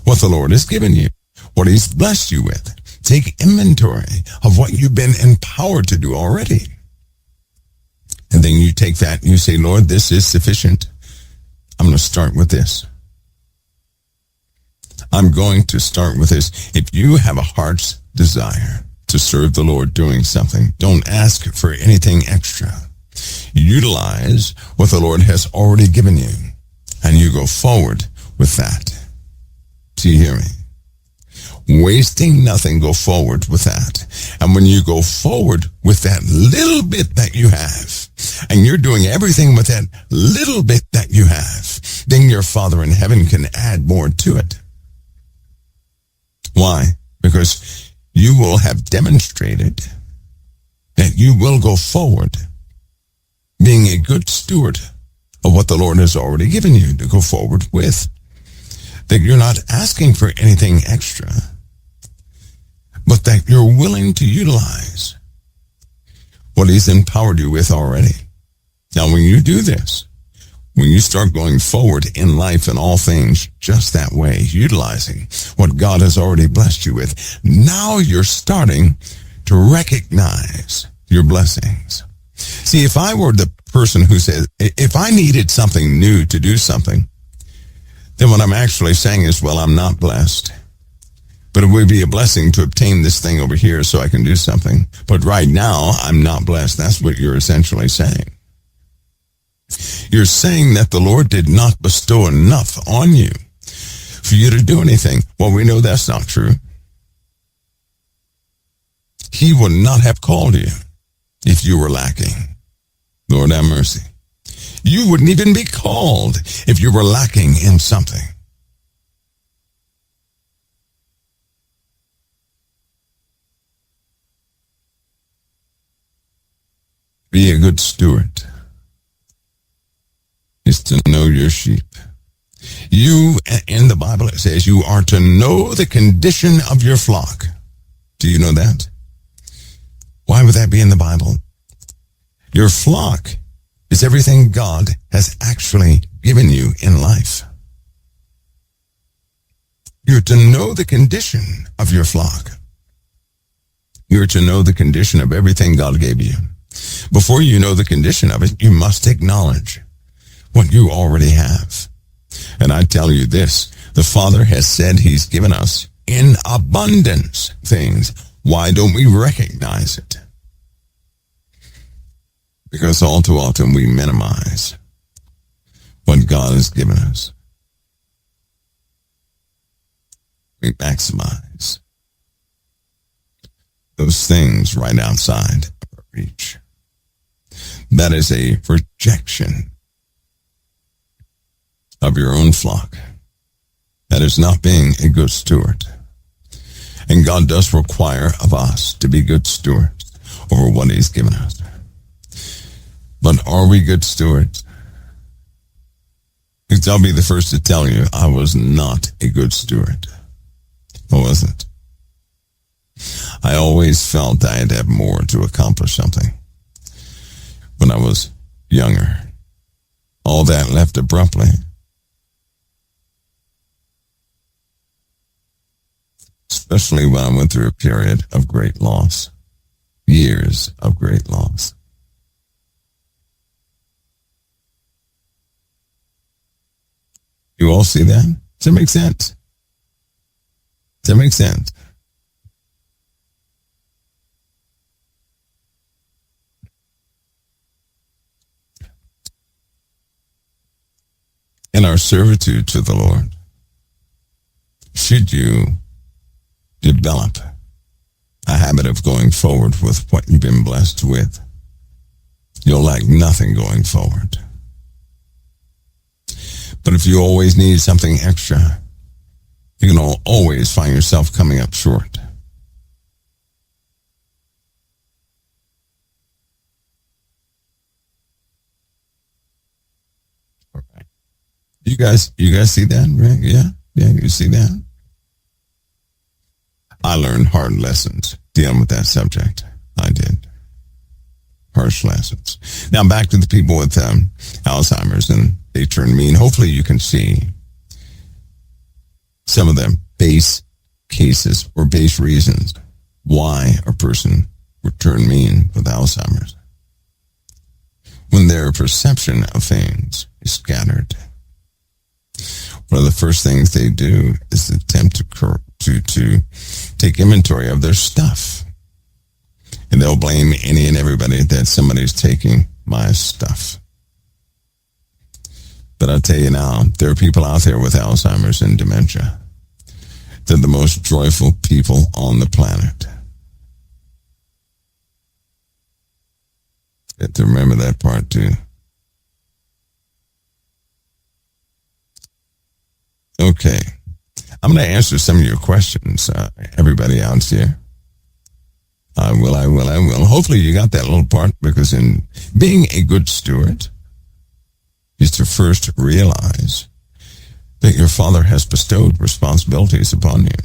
what the Lord has given you, what he's blessed you with. Take inventory of what you've been empowered to do already. And then you take that and you say, Lord, this is sufficient. I'm going to start with this. I'm going to start with this. If you have a heart's desire to serve the Lord doing something, don't ask for anything extra. Utilize what the Lord has already given you, and you go forward with that. Do you hear me? Wasting nothing, go forward with that. And when you go forward with that little bit that you have, and you're doing everything with that little bit that you have, then your Father in heaven can add more to it. Why? Because you will have demonstrated that you will go forward being a good steward of what the Lord has already given you to go forward with. That you're not asking for anything extra, but that you're willing to utilize what he's empowered you with already. Now, when you do this, when you start going forward in life and all things just that way, utilizing what God has already blessed you with, now you're starting to recognize your blessings. See, if I were the person who says, if I needed something new to do something, then what I'm actually saying is, well, I'm not blessed. But it would be a blessing to obtain this thing over here so I can do something. But right now, I'm not blessed. That's what you're essentially saying. You're saying that the Lord did not bestow enough on you for you to do anything. Well, we know that's not true. He would not have called you if you were lacking. Lord have mercy. You wouldn't even be called if you were lacking in something. Be a good steward is to know your sheep. You, in the Bible, it says you are to know the condition of your flock. Do you know that? Why would that be in the Bible? Your flock is everything God has actually given you in life. You're to know the condition of your flock. You're to know the condition of everything God gave you. Before you know the condition of it, you must acknowledge what you already have. And I tell you this, the Father has said he's given us in abundance things. Why don't we recognize it? Because all too often we minimize what God has given us. We maximize those things right outside our reach. That is a rejection of your own flock. That is not being a good steward. And God does require of us to be good stewards over what he's given us. But are we good stewards? Because I'll be the first to tell you, I was not a good steward. I wasn't. I always felt I had to have more to accomplish something. When I was younger, all that left abruptly. Especially when I went through a period of great loss. Years of great loss. You all see that? Does that make sense? Does that make sense? In our servitude to the Lord, should you develop a habit of going forward with what you've been blessed with, you'll lack nothing going forward. But if you always need something extra, you can always find yourself coming up short. All right. You guys see that, right? Yeah, you see that? I learned hard lessons dealing with that subject. I did. Harsh lessons. Now back to the people with Alzheimer's, and they turn mean. Hopefully you can see some of the base cases or base reasons why a person would turn mean with Alzheimer's. When their perception of things is scattered, one of the first things they do is attempt to take inventory of their stuff. And they'll blame any and everybody that somebody's taking my stuff. But I'll tell you now, there are people out there with Alzheimer's and dementia. They're the most joyful people on the planet. You have to remember that part too. Okay. I'm going to answer some of your questions, everybody out here. I will. Hopefully you got that little part, because in being a good steward is to first realize that your Father has bestowed responsibilities upon you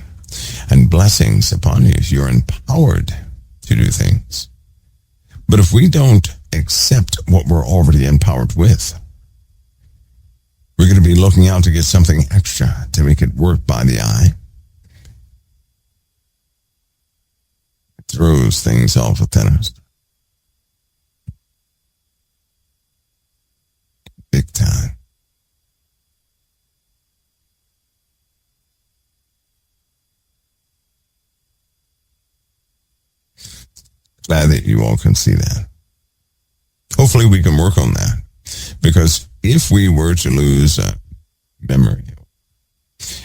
and blessings upon you. You're empowered to do things. But if we don't accept what we're already empowered with, we're going to be looking out to get something extra to make it work by the eye. It throws things off within us. Big time. Glad that you all can see that. Hopefully we can work on that. Because if we were to lose memory,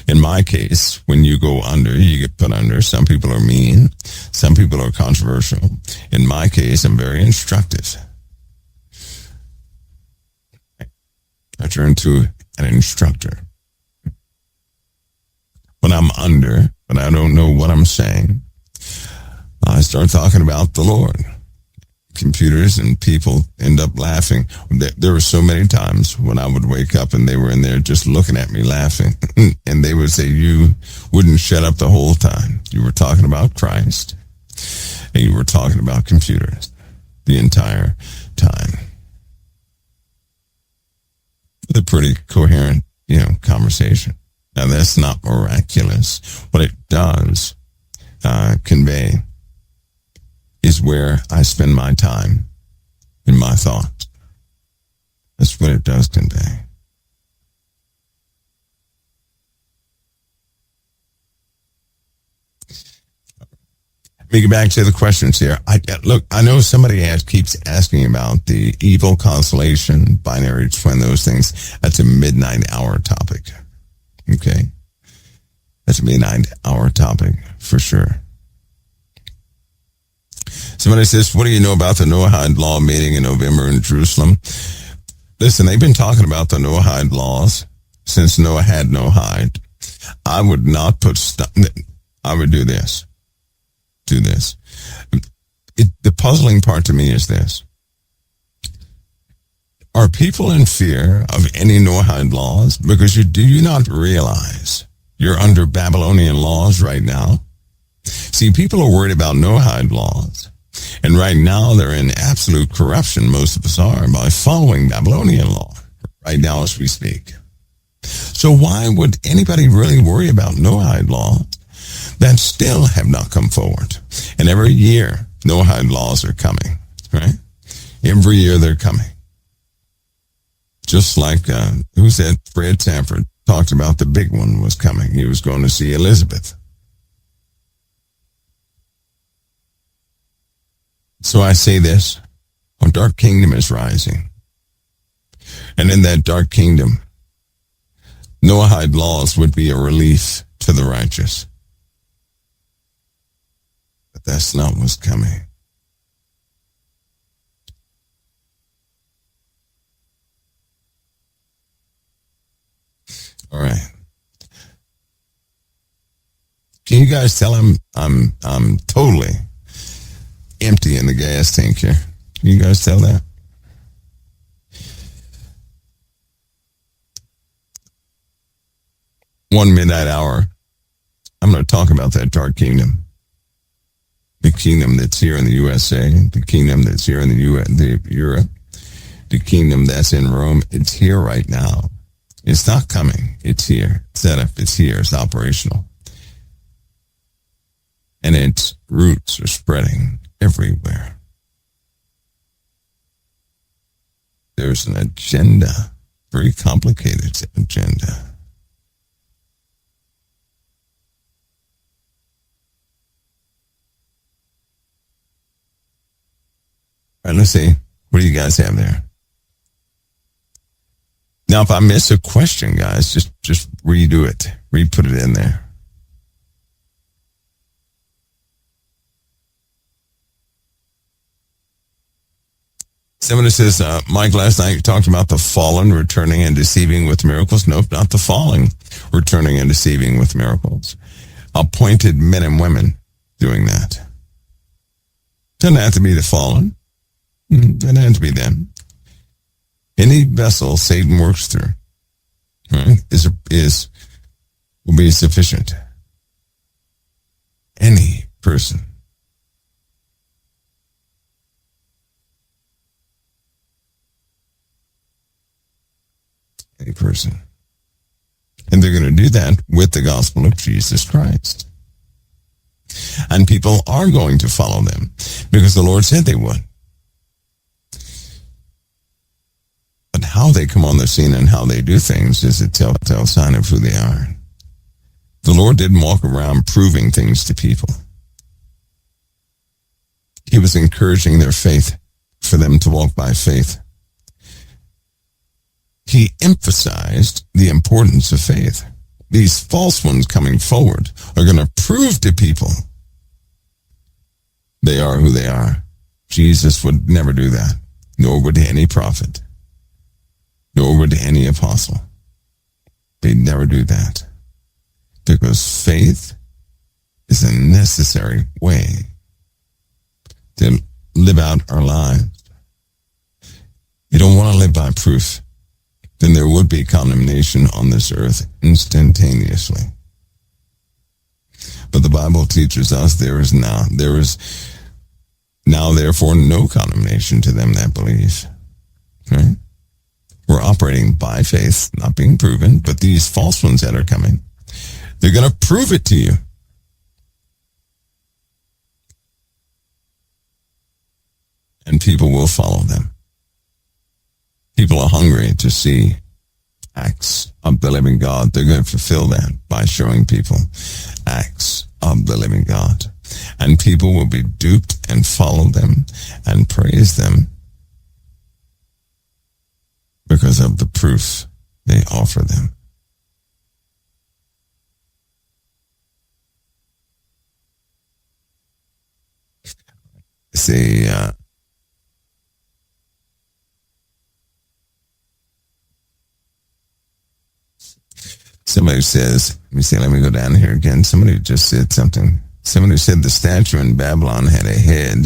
in my case, when you go under, you get put under. Some people are mean. Some people are controversial. In my case, I'm very instructive. I turn to an instructor. When I'm under, but I don't know what I'm saying, I start talking about the Lord. Computers and people end up laughing. There were so many times when I would wake up and they were in there just looking at me laughing. And they would say, you wouldn't shut up the whole time. You were talking about Christ and you were talking about computers the entire time. a pretty coherent, conversation. Now, that's not miraculous. What it does convey is where I spend my time in my thoughts. That's what it does convey. Let me get back to the questions here. I know somebody keeps asking about the evil constellation, binary twin, those things. That's a midnight hour topic. Okay? That's a midnight hour topic for sure. Somebody says, what do you know about the Noahide Law meeting in November in Jerusalem? Listen, they've been talking about the Noahide laws since Noah had no hide. I would not I would do this. The puzzling part to me is this. Are people in fear of any Noahide laws? Because do you not realize you're under Babylonian laws right now? See, people are worried about Noahide laws. And right now they're in absolute corruption, most of us are, by following Babylonian law right now as we speak. So why would anybody really worry about Noahide law that still have not come forward? And every year, Noahide laws are coming, right? Every year they're coming. Just like, who said Fred Sanford talked about the big one was coming. He was going to see Elizabeth. So I say this, a dark kingdom is rising. And in that dark kingdom, Noahide laws would be a relief to the righteous. But that's not what's coming. All right. Can you guys tell him I'm totally empty in the gas tank here? Can you guys tell that? One midnight hour, I'm going to talk about that dark kingdom. The kingdom that's here in the USA, the kingdom that's here in the Europe, the kingdom that's in Rome. It's here right now. It's not coming. It's here. It's set up. It's here. It's operational. And its roots are spreading everywhere. There's an agenda, very complicated agenda. All right, let's see. What do you guys have there? Now, if I miss a question, guys, just redo it. Re-put it in there. Somebody says, Mike, last night you talked about the fallen returning and deceiving with miracles. Nope, not the fallen returning and deceiving with miracles. Appointed men and women doing that. Doesn't have to be the fallen. Doesn't have to be them. Any vessel Satan works through, right, will be sufficient. Any person. Any person. And they're going to do that with the gospel of Jesus Christ. And people are going to follow them because the Lord said they would. But how they come on the scene and how they do things is a telltale sign of who they are. The Lord didn't walk around proving things to people. He was encouraging their faith for them to walk by faith. He emphasized the importance of faith. These false ones coming forward are going to prove to people they are who they are. Jesus would never do that, nor would any prophet, nor would any apostle. They'd never do that, because faith is a necessary way to live out our lives. You don't want to live by proof. Then there would be condemnation on this earth instantaneously. But the Bible teaches us there is now therefore no condemnation to them that believe. Right? We're operating by faith, not being proven, but these false ones that are coming, they're going to prove it to you. And people will follow them. People are hungry to see acts of the living God. They're going to fulfill that by showing people acts of the living God. And people will be duped and follow them and praise them because of the proof they offer them. See, somebody says, let me go down here again. Somebody just said something. Somebody said the statue in Babylon had a head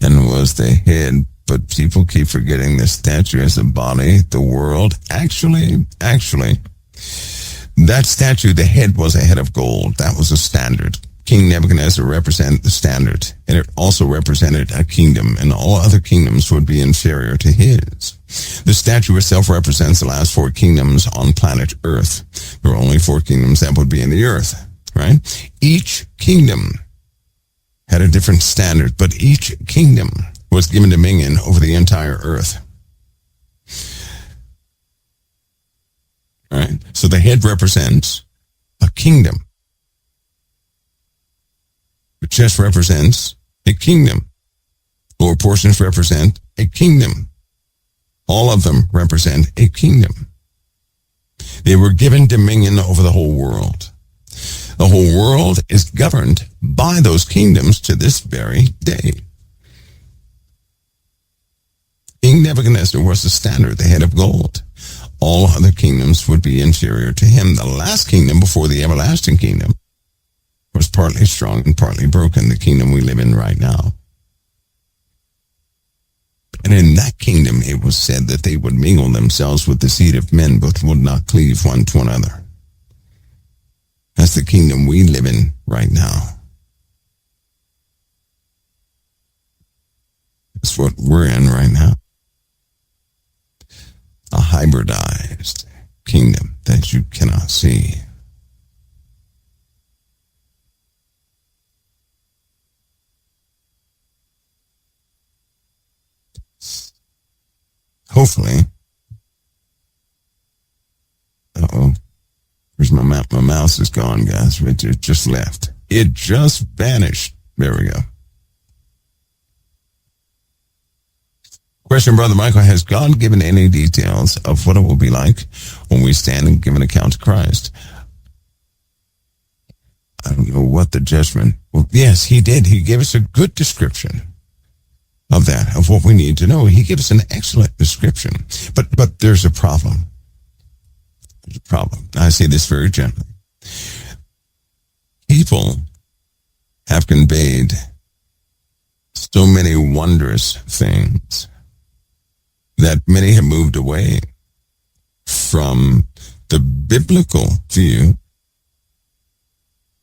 and was the head, but people keep forgetting the statue as a body, the world. Actually, that statue, the head was a head of gold. That was a standard. King Nebuchadnezzar represented the standard, and it also represented a kingdom, and all other kingdoms would be inferior to his. The statue itself represents the last 4 kingdoms on planet Earth. There are only 4 kingdoms that would be in the earth, right? Each kingdom had a different standard, but each kingdom was given dominion over the entire earth. All right? So the head represents a kingdom. The chest represents a kingdom. Lower portions represent a kingdom. All of them represent a kingdom. They were given dominion over the whole world. The whole world is governed by those kingdoms to this very day. King Nebuchadnezzar was the standard, the head of gold. All other kingdoms would be inferior to him. The last kingdom before the everlasting kingdom was partly strong and partly broken, the kingdom we live in right now. And in that kingdom, it was said that they would mingle themselves with the seed of men, but would not cleave one to another. That's the kingdom we live in right now. That's what we're in right now. A hybridized kingdom that you cannot see. Hopefully. Where's my mouse? My mouse is gone, guys. It just left. It just vanished. There we go. Question, Brother Michael, has God given any details of what it will be like when we stand and give an account to Christ? I don't know what the judgment. Well, yes, he did. He gave us a good description of that, of what we need to know. He gives an excellent description. But there's a problem. There's a problem. I say this very gently. People have conveyed so many wondrous things that many have moved away from the biblical view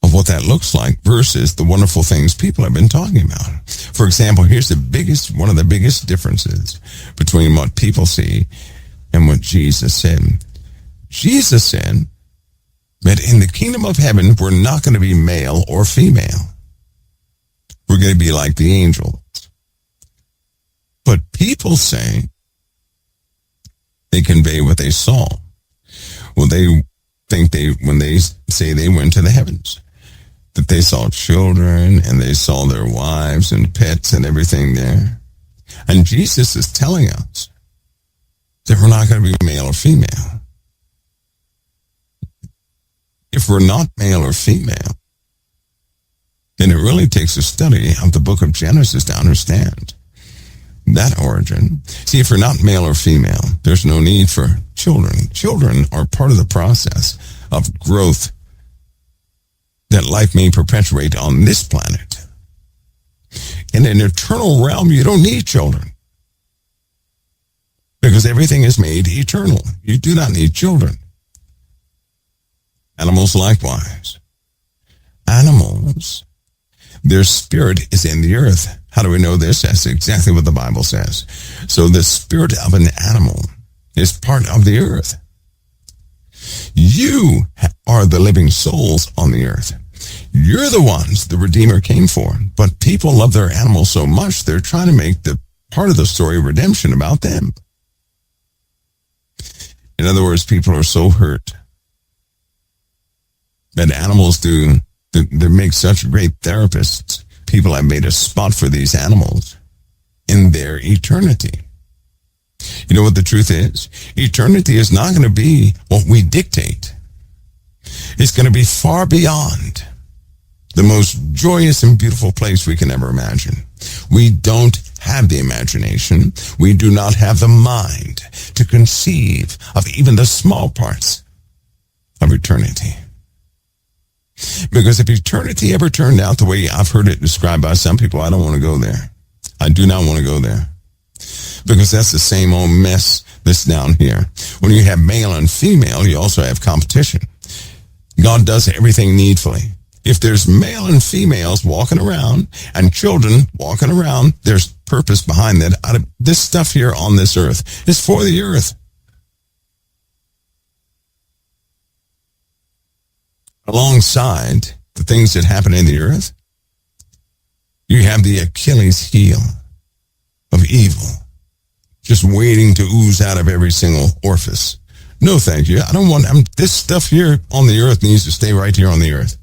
of what that looks like versus the wonderful things people have been talking about. For example, here's one of the biggest differences between what people see and what Jesus said. Jesus said that in the kingdom of heaven, we're not going to be male or female. We're going to be like the angels. But people say they convey what they saw. Well, they think when they say they went to the heavens, that they saw children and they saw their wives and pets and everything there. And Jesus is telling us that we're not going to be male or female. If we're not male or female, then it really takes a study of the book of Genesis to understand that origin. See, if we're not male or female, there's no need for children. Children are part of the process of growth that life may perpetuate on this planet. In an eternal realm, you don't need children because everything is made eternal. You do not need children. Animals likewise. Animals, their spirit is in the earth. How do we know this? That's exactly what the Bible says. So the spirit of an animal is part of the earth. You are the living souls on the earth. You're the ones the Redeemer came for. But people love their animals so much, they're trying to make the part of the story of redemption about them. In other words, people are so hurt that animals they make such great therapists. People have made a spot for these animals in their eternity. You know what the truth is? Eternity is not going to be what we dictate. It's going to be far beyond the most joyous and beautiful place we can ever imagine. We don't have the imagination. We do not have the mind to conceive of even the small parts of eternity. Because if eternity ever turned out the way I've heard it described by some people, I don't want to go there. I do not want to go there. Because that's the same old mess that's down here. When you have male and female, you also have competition. God does everything needfully. If there's male and females walking around and children walking around, there's purpose behind that. This stuff here on this earth is for the earth. Alongside the things that happen in the earth, you have the Achilles heel of evil, just waiting to ooze out of every single orifice. No, thank you. I don't want this stuff here on the earth needs to stay right here on the earth.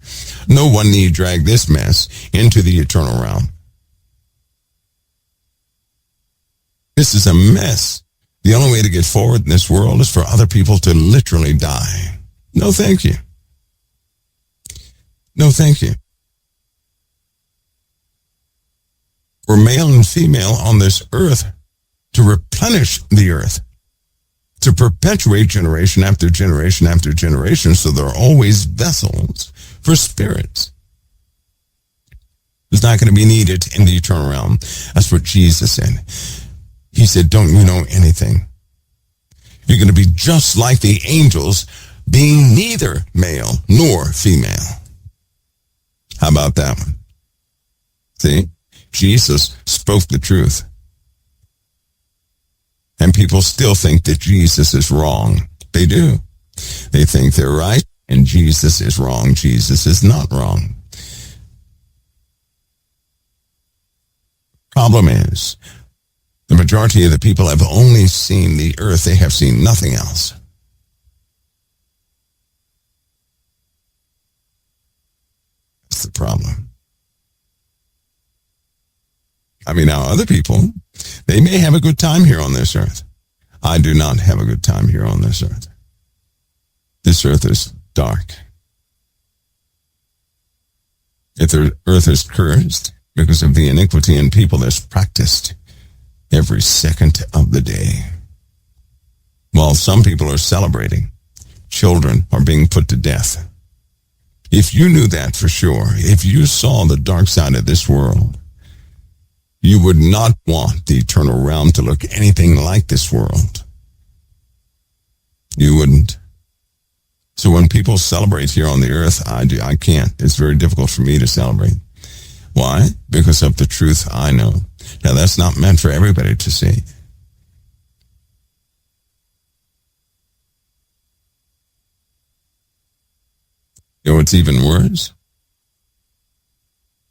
No one need drag this mess into the eternal realm. This is a mess. The only way to get forward in this world is for other people to literally die. No, thank you. No, thank you. We're male and female on this earth to replenish the earth, to perpetuate generation after generation after generation, so there are always vessels for spirits. It's not going to be needed in the eternal realm. That's what Jesus said. He said, don't you know anything? You're going to be just like the angels, being neither male nor female. How about that one? See, Jesus spoke the truth. And people still think that Jesus is wrong. They do. They think they're right, and Jesus is wrong. Jesus is not wrong. Problem is, the majority of the people have only seen the earth. They have seen nothing else. That's the problem. I mean, now other people, they may have a good time here on this earth. I do not have a good time here on this earth. This earth is dark. If the earth is cursed because of the iniquity in people that's practiced every second of the day. While some people are celebrating, children are being put to death. If you knew that for sure, if you saw the dark side of this world, you would not want the eternal realm to look anything like this world. You wouldn't. So when people celebrate here on the earth, I can't. It's very difficult for me to celebrate. Why? Because of the truth I know. Now, that's not meant for everybody to see. You know what's even worse?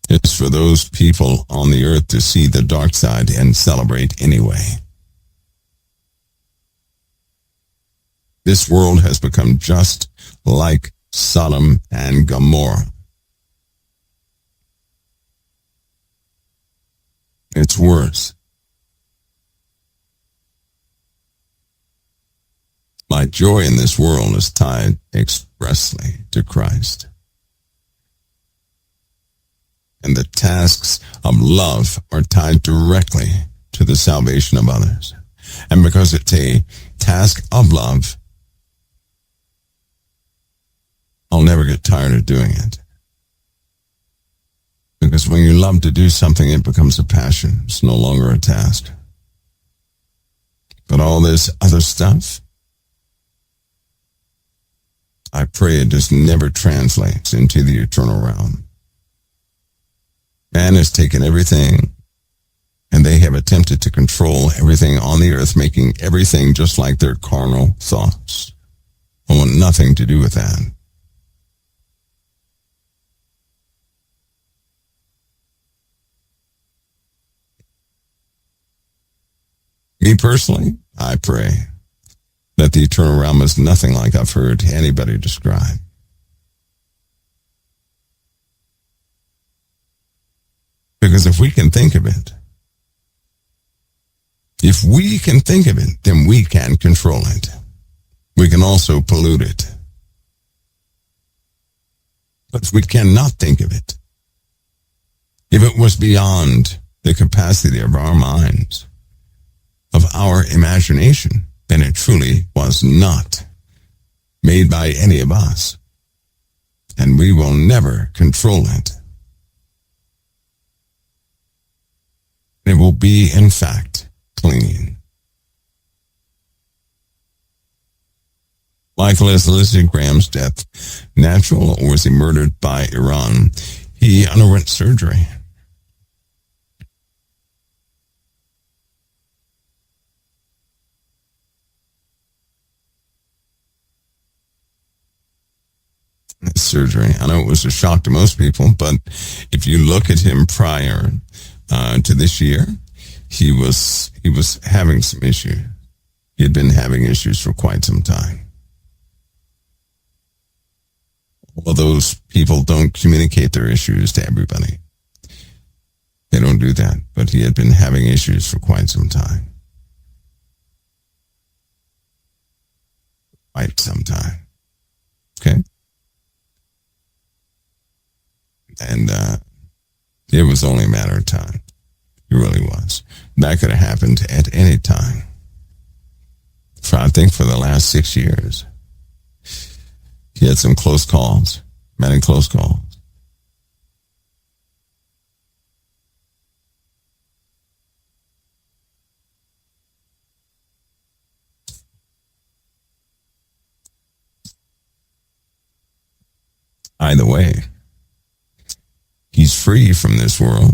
It's for those people on the earth to see the dark side and celebrate anyway. This world has become just like Sodom and Gomorrah. It's worse. My joy in this world is tied expressly to Christ. And the tasks of love are tied directly to the salvation of others. And because it's a task of love, I'll never get tired of doing it. Because when you love to do something, it becomes a passion. It's no longer a task. But all this other stuff, I pray it just never translates into the eternal realm. Man has taken everything And they have attempted to control everything on the earth, making everything just like their carnal thoughts. I want nothing to do with that. Me personally, I pray that the eternal realm is nothing like I've heard anybody describe. Because if we can think of it, then we can control it. We can also pollute it. But if we cannot think of it, if it was beyond the capacity of our minds, of our imagination, then it truly was not made by any of us. And we will never control it. It will be, in fact, clean. Michael has elicited Graham's death natural, or was he murdered by Iran? He underwent surgery. Surgery. I know it was a shock to most people, but if you look at him prior to this year, he was having some issues. He had been having issues for quite some time. Well, those people don't communicate their issues to everybody. They don't do that, but he had been having issues for quite some time. Quite some time. Okay? And it was only a matter of time. It really was. That could have happened at any time. I think for the last 6 years, he had some close calls, many close calls. Either way, he's free from this world,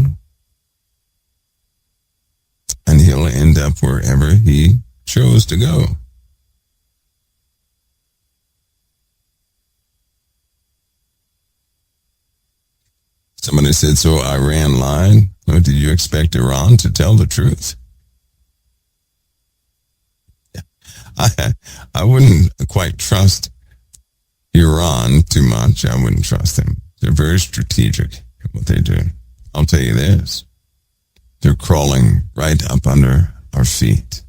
and he'll end up wherever he chose to go. Somebody said, so Iran lied? Or did you expect Iran to tell the truth? I wouldn't quite trust Iran too much. I wouldn't trust them. They're very strategic in what they do. I'll tell you this. They're crawling right up under our feet.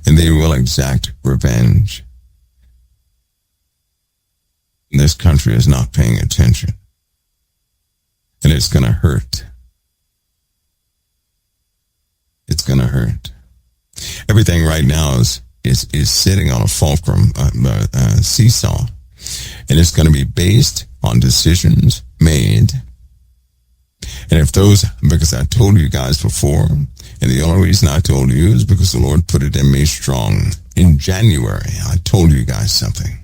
And they will exact revenge. And this country is not paying attention. And it's going to hurt. It's going to hurt. Everything right now is sitting on a fulcrum, seesaw. And it's going to be based on decisions made. And if those, because I told you guys before, and the only reason I told you is because the Lord put it in me strong. In January, I told you guys something.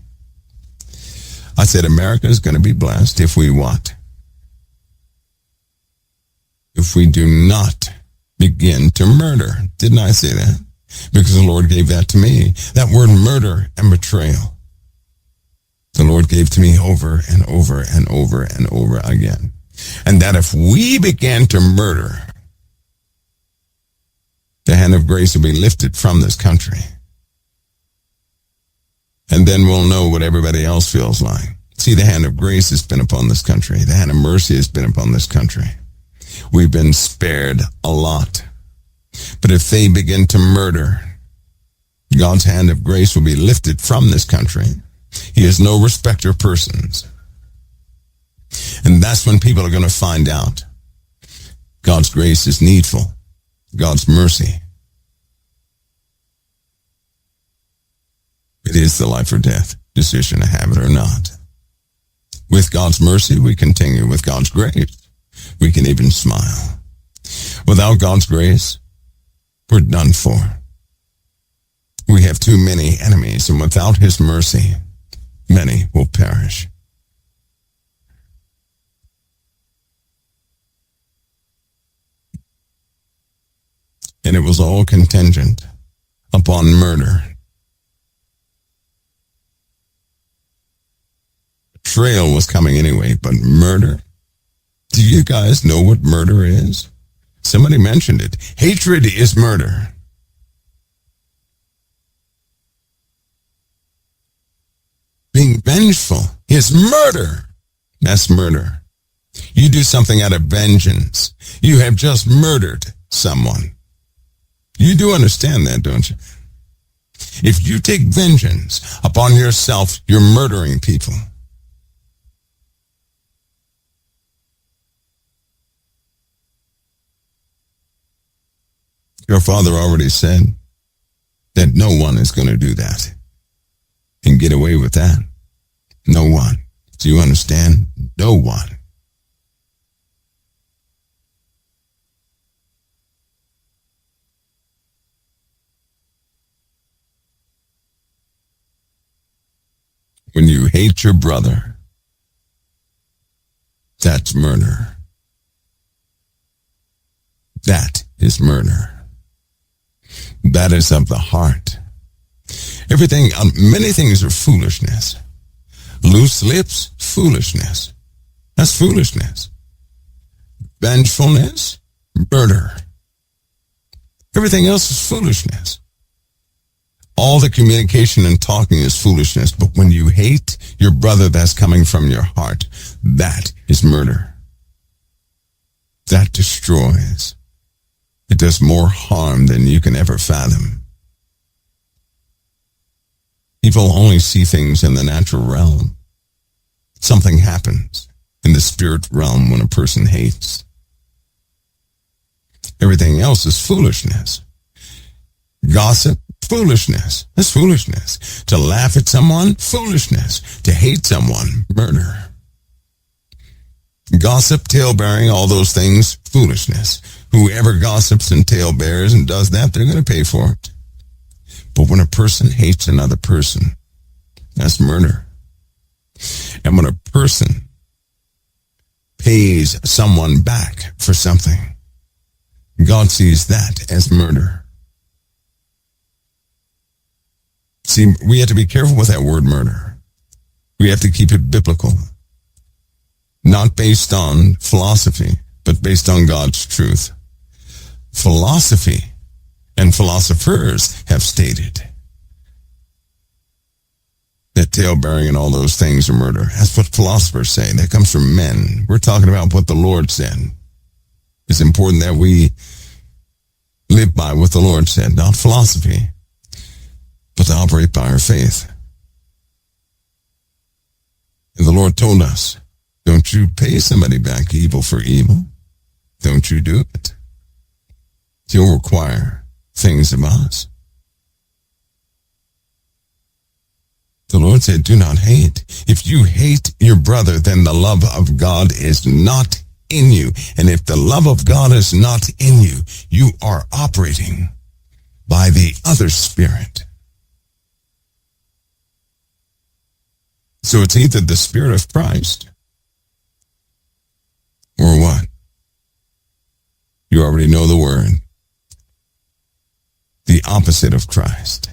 I said America is going to be blessed if we what? If we do not begin to murder. Didn't I say that? Because the Lord gave that to me. That word murder and betrayal. The Lord gave to me over and over and over and over again. And that if we began to murder, the hand of grace will be lifted from this country. And then we'll know what everybody else feels like. See, the hand of grace has been upon this country. The hand of mercy has been upon this country. We've been spared a lot. But if they begin to murder, God's hand of grace will be lifted from this country. He is no respecter of persons. And that's when people are going to find out God's grace is needful. God's mercy. It is the life or death decision to have it or not. With God's mercy, we continue. With God's grace, we can even smile. Without God's grace, we're done for. We have too many enemies, and without his mercy, many will perish. and it was all contingent upon murder. Betrayal was coming anyway, but murder? Do you guys know what murder is? Somebody mentioned it. Hatred is murder. Being vengeful is murder. That's murder. You do something out of vengeance. You have just murdered someone. You do understand that, don't you? If you take vengeance upon yourself, you're murdering people. Your Father already said that no one is going to do that and get away with that. No one. Do you understand? No one. When you hate your brother, that's murder. That is murder. That is of the heart. Everything, many things are foolishness. Loose lips, foolishness. That's foolishness. Vengefulness, murder. Everything else is foolishness. All the communication and talking is foolishness, but when you hate your brother, that's coming from your heart. That is murder. That destroys. It does more harm than you can ever fathom. People only see things in the natural realm. Something happens in the spirit realm when a person hates. Everything else is foolishness. Gossip, foolishness. That's foolishness. To laugh at someone, foolishness. To hate someone, murder. Gossip, tale-bearing, all those things, foolishness. Whoever gossips and tale-bears and does that, they're going to pay for it. But when a person hates another person, that's murder. And when a person pays someone back for something, God sees that as murder. See, we have to be careful with that word murder. We have to keep it biblical. Not based on philosophy, but based on God's truth. Philosophy and philosophers have stated that tale-bearing and all those things are murder. That's what philosophers say. That comes from men. We're talking about what the Lord said. It's important that we live by what the Lord said, not philosophy, but to operate by our faith. And the Lord told us, don't you pay somebody back evil for evil. Don't you do it. He'll require things of us. The Lord said, do not hate. If you hate your brother, then the love of God is not in you. And if the love of God is not in you, you are operating by the other spirit. So it's either the Spirit of Christ or what? You already know the word. The opposite of Christ.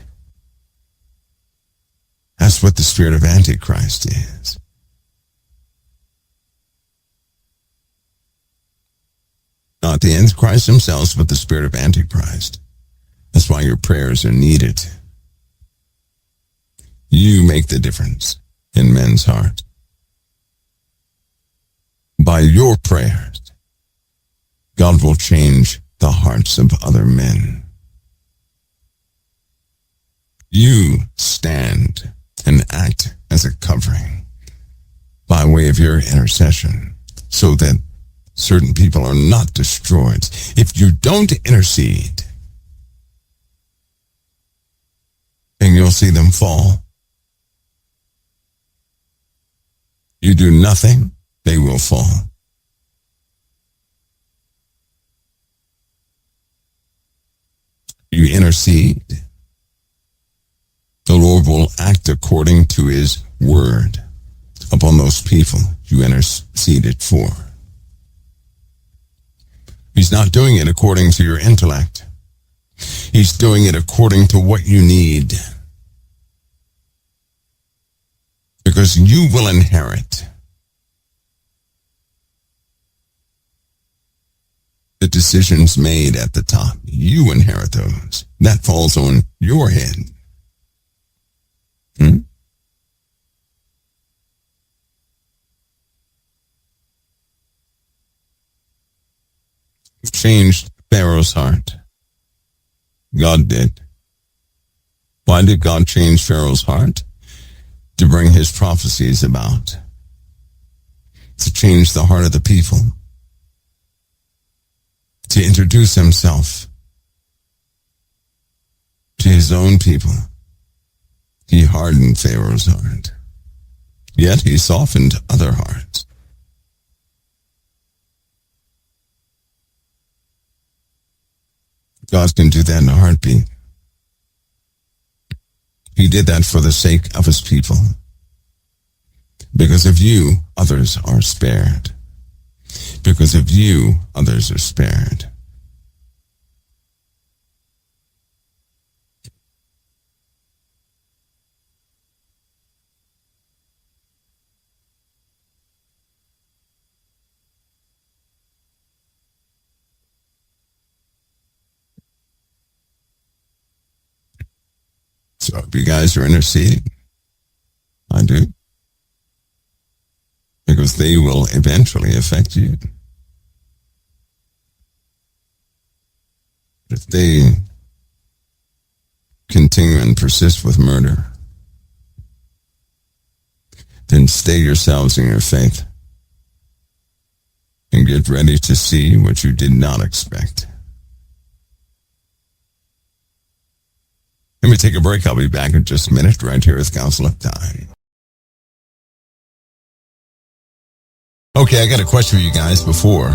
That's what the spirit of Antichrist is. Not the Antichrist themselves, but the spirit of Antichrist. That's why your prayers are needed. You make the difference in men's hearts. By your prayers, God will change the hearts of other men. You stand and act as a covering by way of your intercession so that certain people are not destroyed. If you don't intercede, then you'll see them fall. You do nothing, they will fall. You intercede, the Lord will act according to his word upon those people you interceded for. He's not doing it according to your intellect, He's doing it according to what you need. Because you will inherit the decisions made at the top. You inherit those. That falls on your head. Changed Pharaoh's heart. God did. Why did God change Pharaoh's heart? To bring his prophecies about. To change the heart of the people. To introduce himself to his own people. He hardened Pharaoh's heart. Yet he softened other hearts. God can do that in a heartbeat. He did that for the sake of his people. Because of you, others are spared. Because of you, others are spared. So if you guys are interceding, I do. Because they will eventually affect you. If they continue and persist with murder, then stay yourselves in your faith and get ready to see what you did not expect. Let me take a break. I'll be back in just a minute right here with Council of Time. Okay, I got a question for you guys before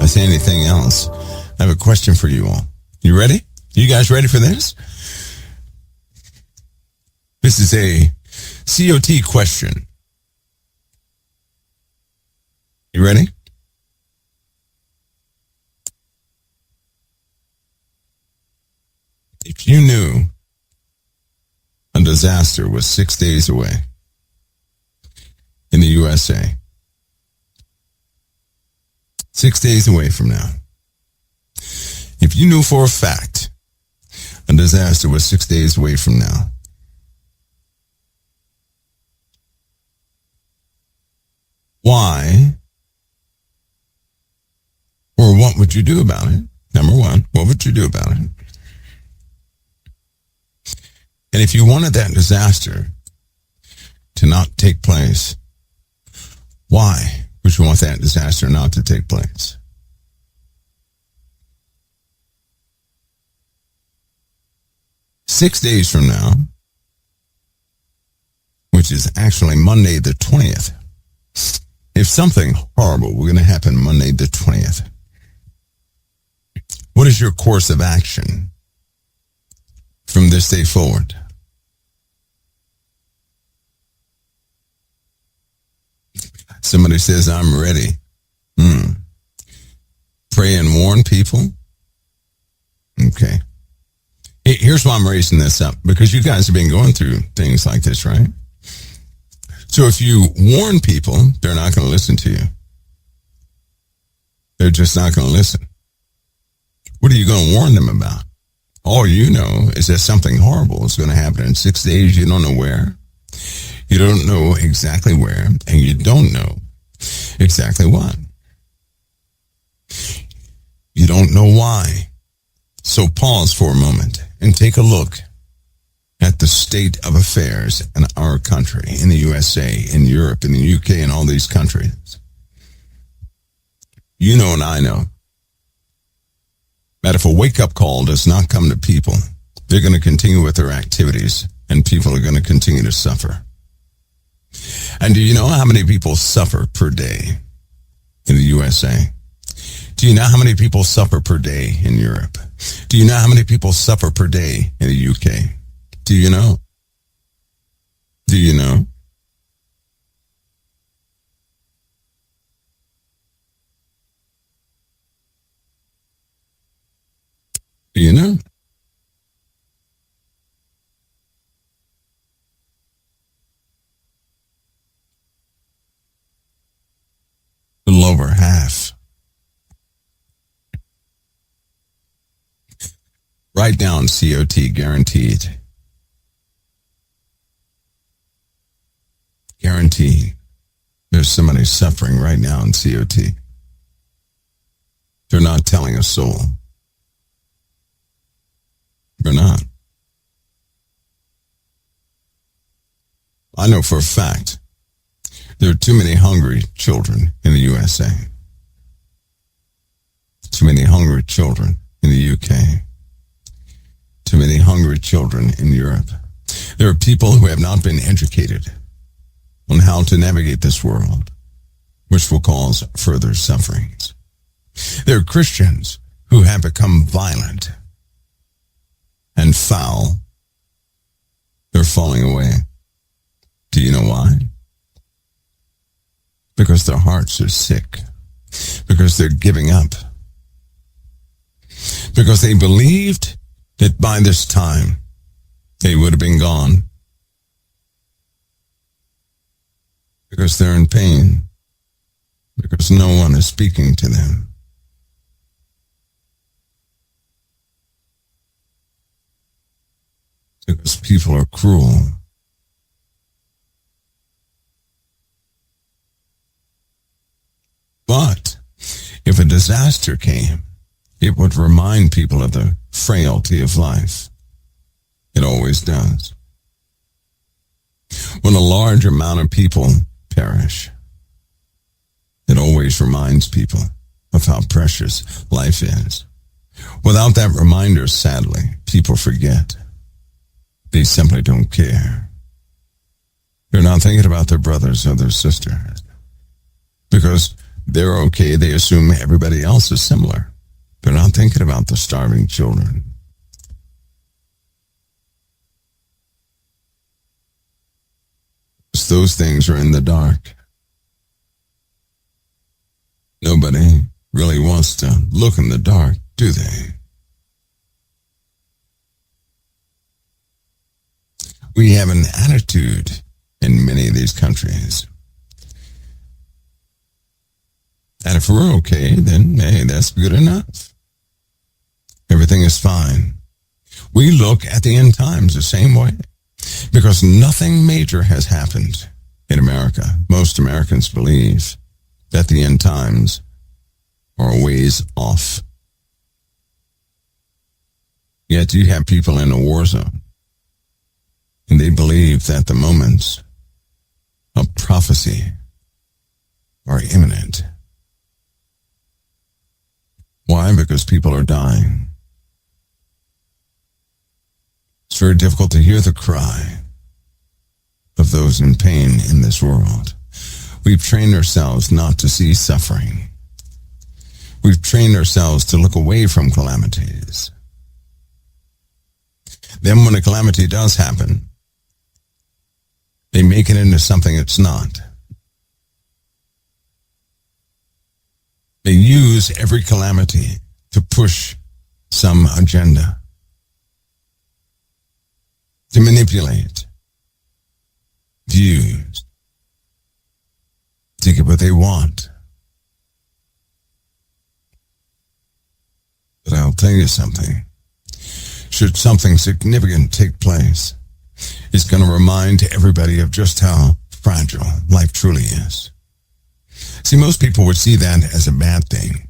I say anything else. I have a question for you all. You ready? You guys ready for this? This is a COT question. You ready? If you knew a disaster was 6 days away in the USA, 6 days away from now, if you knew for a fact a disaster was 6 days away from now, why or what would you do about it? Number one, what would you do about it? And if you wanted that disaster to not take place, why would you want that disaster not to take place? Six days from now, which is actually Monday the 20th, if something horrible were going to happen Monday the 20th, what is your course of action from this day forward? Somebody says, I'm ready. Pray and warn people. Okay. Here's why I'm raising this up, because you guys have been going through things like this, right? So if you warn people, they're not going to listen to you. They're just not going to listen. What are you going to warn them about? All you know is that something horrible is going to happen in 6 days. You don't know where. You don't know exactly where, and you don't know exactly what. You don't know why. So pause for a moment and take a look at the state of affairs in our country, in the USA, in Europe, in the UK, and all these countries. You know and I know that if a wake-up call does not come to people, they're going to continue with their activities, and people are going to continue to suffer. And do you know how many people suffer per day in the USA? Do you know how many people suffer per day in Europe? Do you know how many people suffer per day in the UK? Do you know? Do you know? over half. Write down COT, guaranteed. Guaranteed. There's somebody suffering right now in COT. They're not telling a soul. They're not. I know for a fact there are too many hungry children in the USA. Too many hungry children in the UK. Too many hungry children in Europe. There are people who have not been educated on how to navigate this world, which will cause further sufferings. There are Christians who have become violent and foul. They're falling away. Do you know why? Because their hearts are sick. Because they're giving up. Because they believed that by this time they would have been gone. Because they're in pain. Because no one is speaking to them. Because people are cruel. But if a disaster came, it would remind people of the frailty of life. It always does. When a large amount of people perish, it always reminds people of how precious life is. Without that reminder, sadly, people forget. They simply don't care. They're not thinking about their brothers or their sisters. Because they're okay, they assume everybody else is similar. They're not thinking about the starving children. Those things are in the dark. Nobody really wants to look in the dark, do they? We have an attitude in many of these countries that if we're okay, then hey, that's good enough. Everything is fine. We look at the end times the same way because nothing major has happened in America. Most Americans believe that the end times are a ways off. Yet you have people in a war zone, and they believe that the moments of prophecy are imminent. Why? Because people are dying. It's very difficult to hear the cry of those in pain in this world. We've trained ourselves not to see suffering. We've trained ourselves to look away from calamities. Then when a calamity does happen, they make it into something it's not. They use every calamity to push some agenda, to manipulate, views, to get what they want. But I'll tell you something. Should something significant take place, it's going to remind everybody of just how fragile life truly is. See, most people would see that as a bad thing.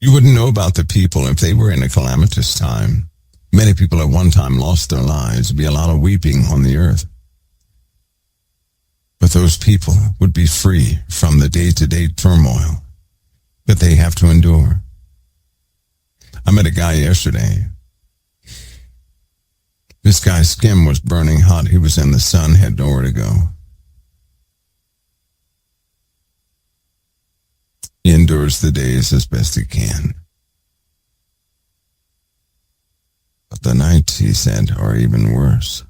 You wouldn't know about the people if they were in a calamitous time. Many people at one time lost their lives. There'd be a lot of weeping on the earth. But those people would be free from the day-to-day turmoil that they have to endure. I met a guy yesterday. This guy's skin was burning hot. He was in the sun, had nowhere to go. He endures the days as best he can. But the nights, he said, are even worse.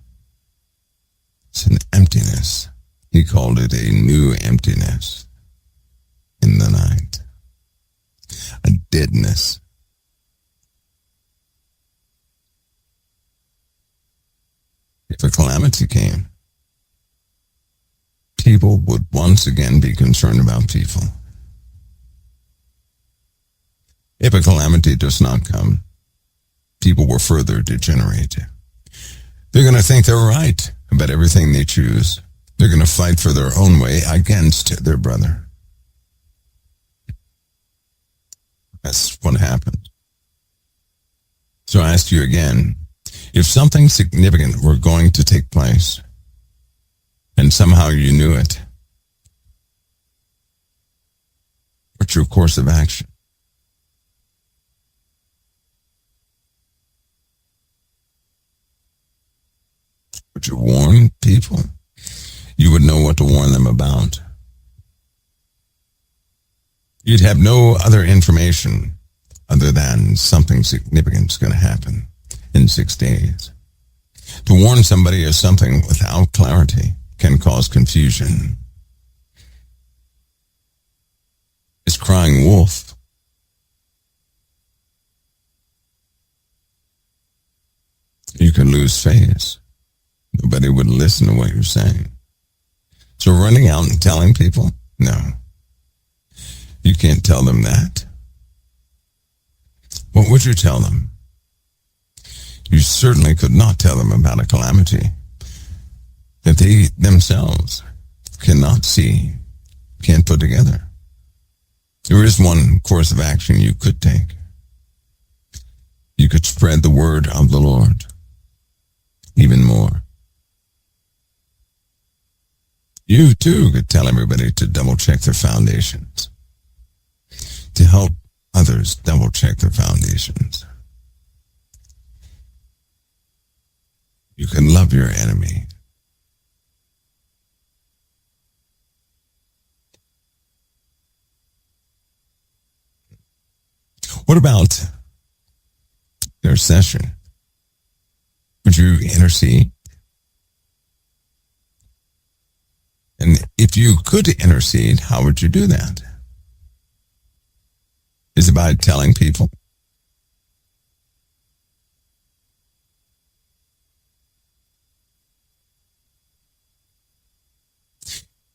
It's an emptiness. He called it a new emptiness in the night. A deadness. If a calamity came, people would once again be concerned about people. If a calamity does not come, people will further degenerate. They're going to think they're right about everything they choose. They're going to fight for their own way against their brother. That's what happens. So I ask you again, if something significant were going to take place, and somehow you knew it, what's your course of action? Would you warn people? You would know what to warn them about. You'd have no other information other than something significant is going to happen in 6 days. To warn somebody of something without clarity can cause confusion. It's crying wolf. You can lose face. Nobody would listen to what you're saying. So running out and telling people, no. You can't tell them that. What would you tell them? You certainly could not tell them about a calamity that they themselves cannot see, can't put together. There is one course of action you could take. You could spread the word of the Lord even more. You too could tell everybody to double check their foundations, to help others double check their foundations. You can love your enemy. What about intercession? Would you intercede? And if you could intercede, how would you do that? Is it by telling people?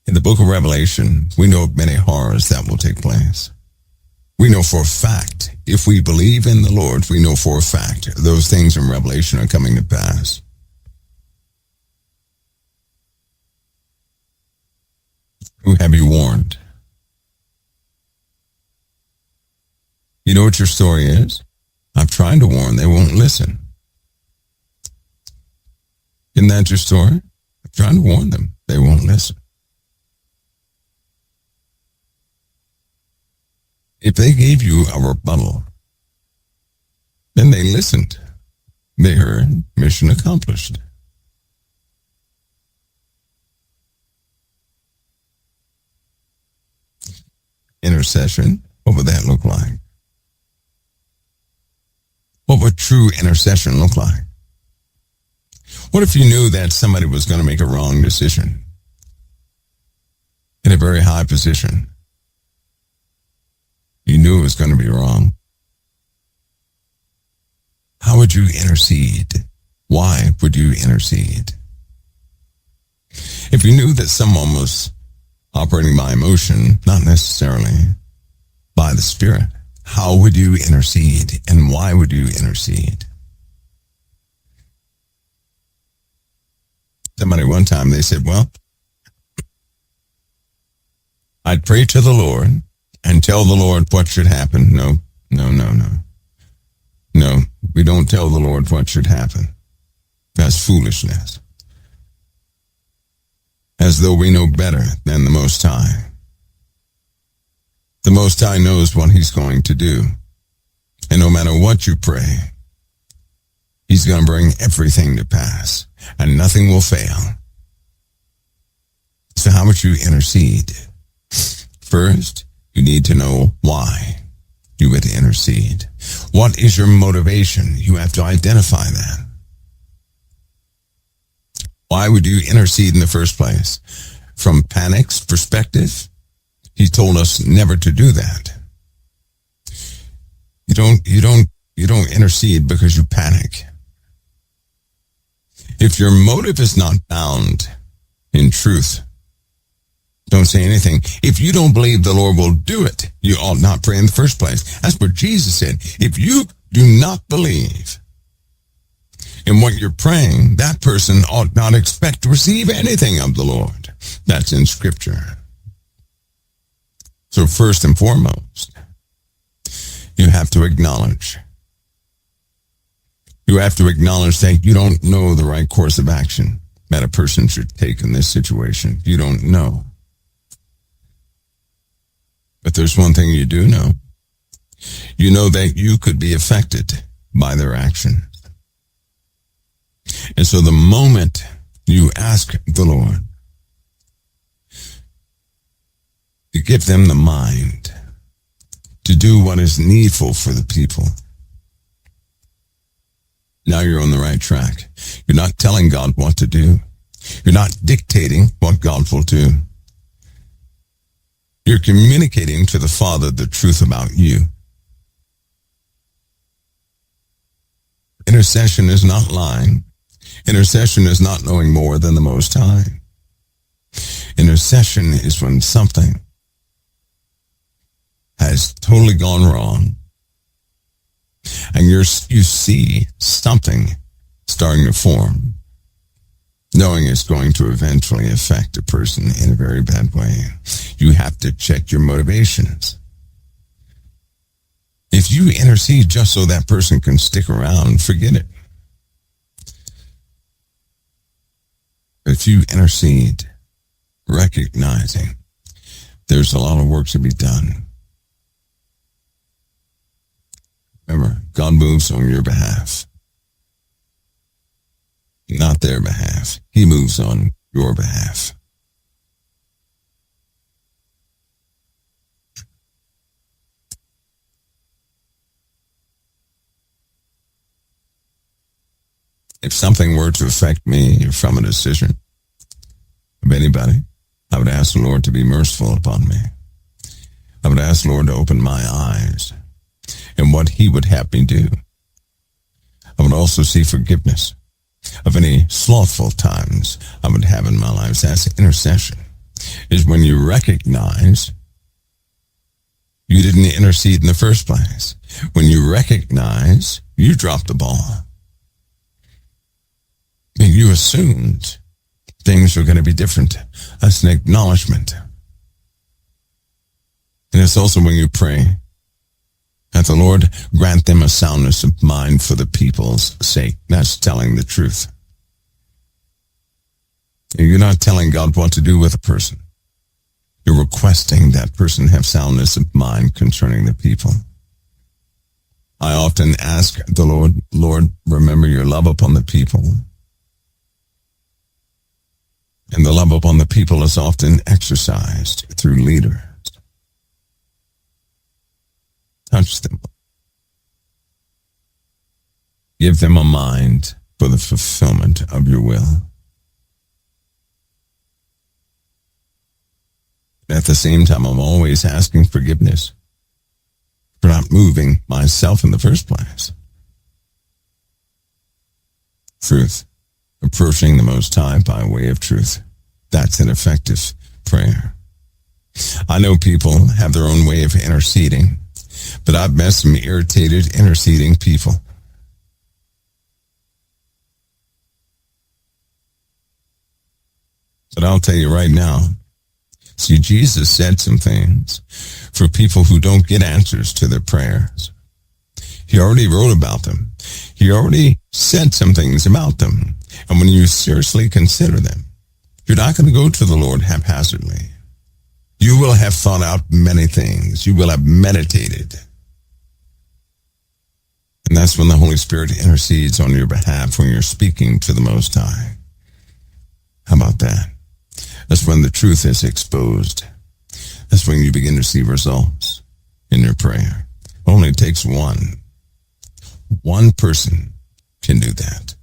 In the book of Revelation, we know of many horrors that will take place. We know for a fact, if we believe in the Lord, we know for a fact those things in Revelation are coming to pass. Who have you warned? You know what your story is? I'm trying to warn, they won't listen. Isn't that your story? I'm trying to warn them, they won't listen. If they gave you a rebuttal, then they listened. They heard, mission accomplished. Intercession, what would that look like? What would true intercession look like? What if you knew that somebody was going to make a wrong decision in a very high position? You knew it was going to be wrong. How would you intercede? Why would you intercede? If you knew that someone was operating by emotion, not necessarily by the Spirit, how would you intercede and why would you intercede? Somebody one time, they said, well, I'd pray to the Lord and tell the Lord what should happen. No, we don't tell the Lord what should happen. That's foolishness. As though we know better than the Most High. The Most High knows what He's going to do. And no matter what you pray, He's going to bring everything to pass. And nothing will fail. So how would you intercede? First, you need to know why you would intercede. What is your motivation? You have to identify that. Why would you intercede in the first place? From panic's perspective, He told us never to do that. You don't intercede because you panic. If your motive is not bound in truth, Don't say anything. If you don't believe the Lord will do it, you ought not pray in the first place. That's what Jesus said. If you do not believe in what you're praying, that person ought not expect to receive anything of the Lord. That's in Scripture. So first and foremost, you have to acknowledge. You have to acknowledge that you don't know the right course of action that a person should take in this situation. You don't know. But there's one thing you do know. You know that you could be affected by their action. And so the moment you ask the Lord to give them the mind to do what is needful for the people, now you're on the right track. You're not telling God what to do. You're not dictating what God will do. You're communicating to the Father the truth about you. Intercession is not lying. Intercession is not knowing more than the Most High. Intercession is when something has totally gone wrong, and you see something starting to form, knowing it's going to eventually affect a person in a very bad way. You have to check your motivations. If you intercede just so that person can stick around, forget it. If you intercede, recognizing there's a lot of work to be done. Remember, God moves on your behalf, not their behalf. He moves on your behalf. If something were to affect me from a decision of anybody, I would ask the Lord to be merciful upon me. I would ask the Lord to open my eyes and what He would have me do. I would also see forgiveness of any slothful times I would have in my life. That's intercession. Is when you recognize you didn't intercede in the first place. When you recognize you dropped the ball. And you assumed things were going to be different. That's an acknowledgement. And it's also when you pray that the Lord grant them a soundness of mind for the people's sake. That's telling the truth. You're not telling God what to do with a person. You're requesting that person have soundness of mind concerning the people. I often ask the Lord, remember your love upon the people. And the love upon the people is often exercised through leaders. Touch them. Give them a mind for the fulfillment of your will. At the same time, I'm always asking forgiveness for not moving myself in the first place. Truth. Approaching the Most High by way of truth. That's an effective prayer. I know people have their own way of interceding, but I've met some irritated, interceding people. But I'll tell you right now, see, Jesus said some things for people who don't get answers to their prayers. He already wrote about them. He already said some things about them. And when you seriously consider them, you're not going to go to the Lord haphazardly. You will have thought out many things. You will have meditated. And that's when the Holy Spirit intercedes on your behalf when you're speaking to the Most High. How about that? That's when the truth is exposed. That's when you begin to see results in your prayer. Only takes one. One person can do that.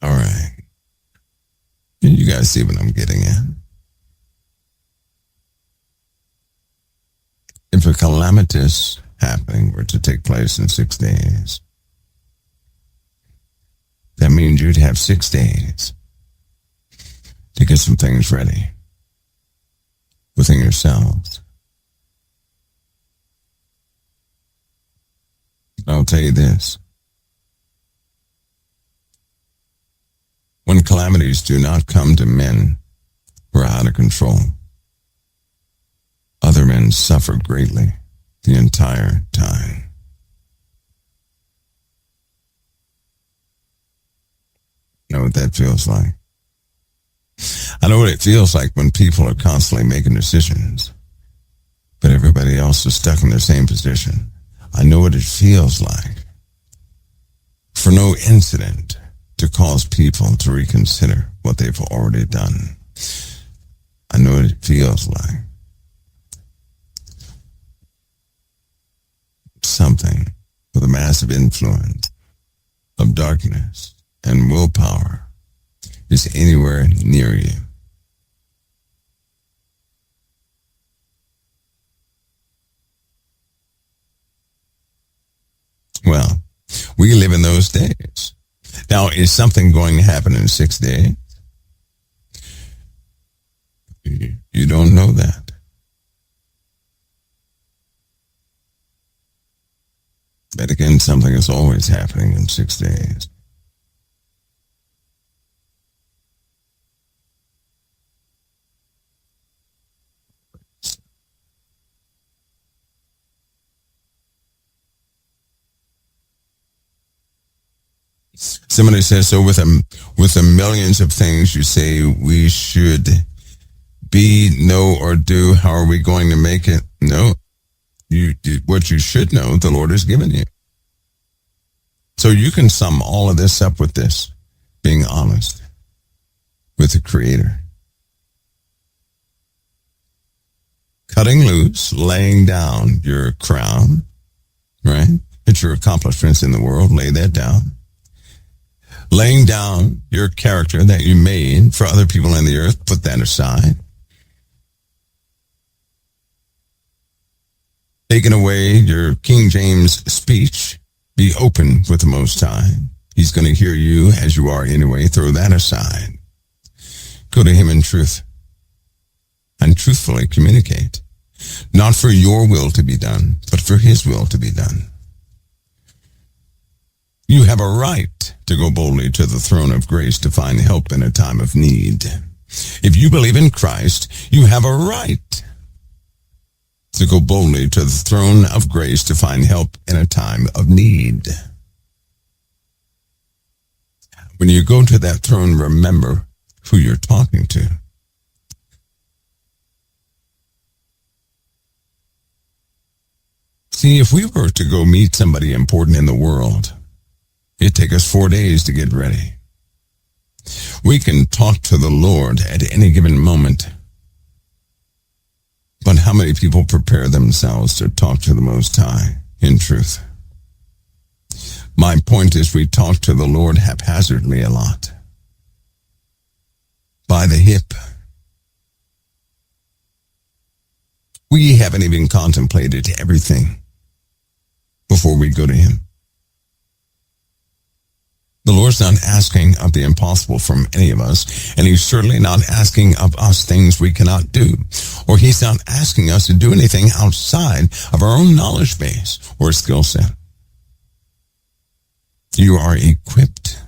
All right. You guys see what I'm getting at? If a calamitous happening were to take place in 6 days, that means you'd have 6 days to get some things ready within yourselves. I'll tell you this. When calamities do not come to men who are out of control, other men suffer greatly the entire time. You know what that feels like? I know what it feels like when people are constantly making decisions, but everybody else is stuck in their same position. I know what it feels like for no incident to cause people to reconsider what they've already done. I know what it feels like. Something with a massive influence of darkness and willpower is anywhere near you. Well, we live in those days. Now, is something going to happen in 6 days? You don't know that. But again, something is always happening in 6 days. Somebody says, so with the millions of things you say we should be, know, or do, how are we going to make it? No. What you should know, the Lord has given you. So you can sum all of this up with this, being honest with the Creator. Cutting loose, laying down your crown, right? It's your accomplishments in the world, lay that down. Laying down your character that you made for other people in the earth, put that aside. Taking away your King James speech, be open with the Most High. He's going to hear you as you are anyway. Throw that aside. Go to Him in truth and truthfully communicate. Not for your will to be done, but for His will to be done. You have a right to go boldly to the throne of grace to find help in a time of need. If you believe in Christ, you have a right to go boldly to the throne of grace to find help in a time of need. When you go to that throne, remember who you're talking to. See, if we were to go meet somebody important in the world, it'd take us 4 days to get ready. We can talk to the Lord at any given moment. But how many people prepare themselves to talk to the Most High in truth? My point is we talk to the Lord haphazardly a lot. By the hip. We haven't even contemplated everything before we go to Him. The Lord's not asking of the impossible from any of us, and He's certainly not asking of us things we cannot do, or He's not asking us to do anything outside of our own knowledge base or skill set. You are equipped.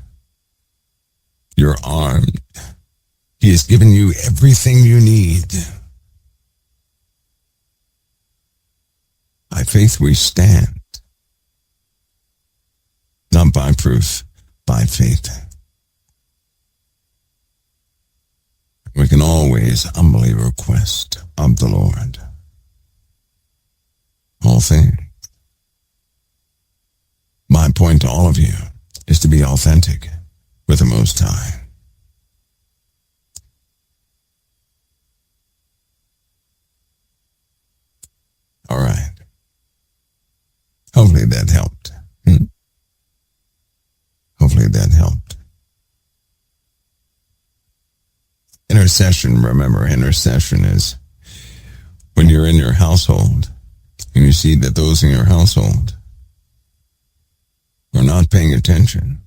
You're armed. He has given you everything you need. By faith we stand, not by proof. By faith. We can always humbly request of the Lord all things. My point to all of you is to be authentic with the Most High. All right. Hopefully that helped. Hopefully that helped. Intercession, remember, intercession is when you're in your household and you see that those in your household are not paying attention,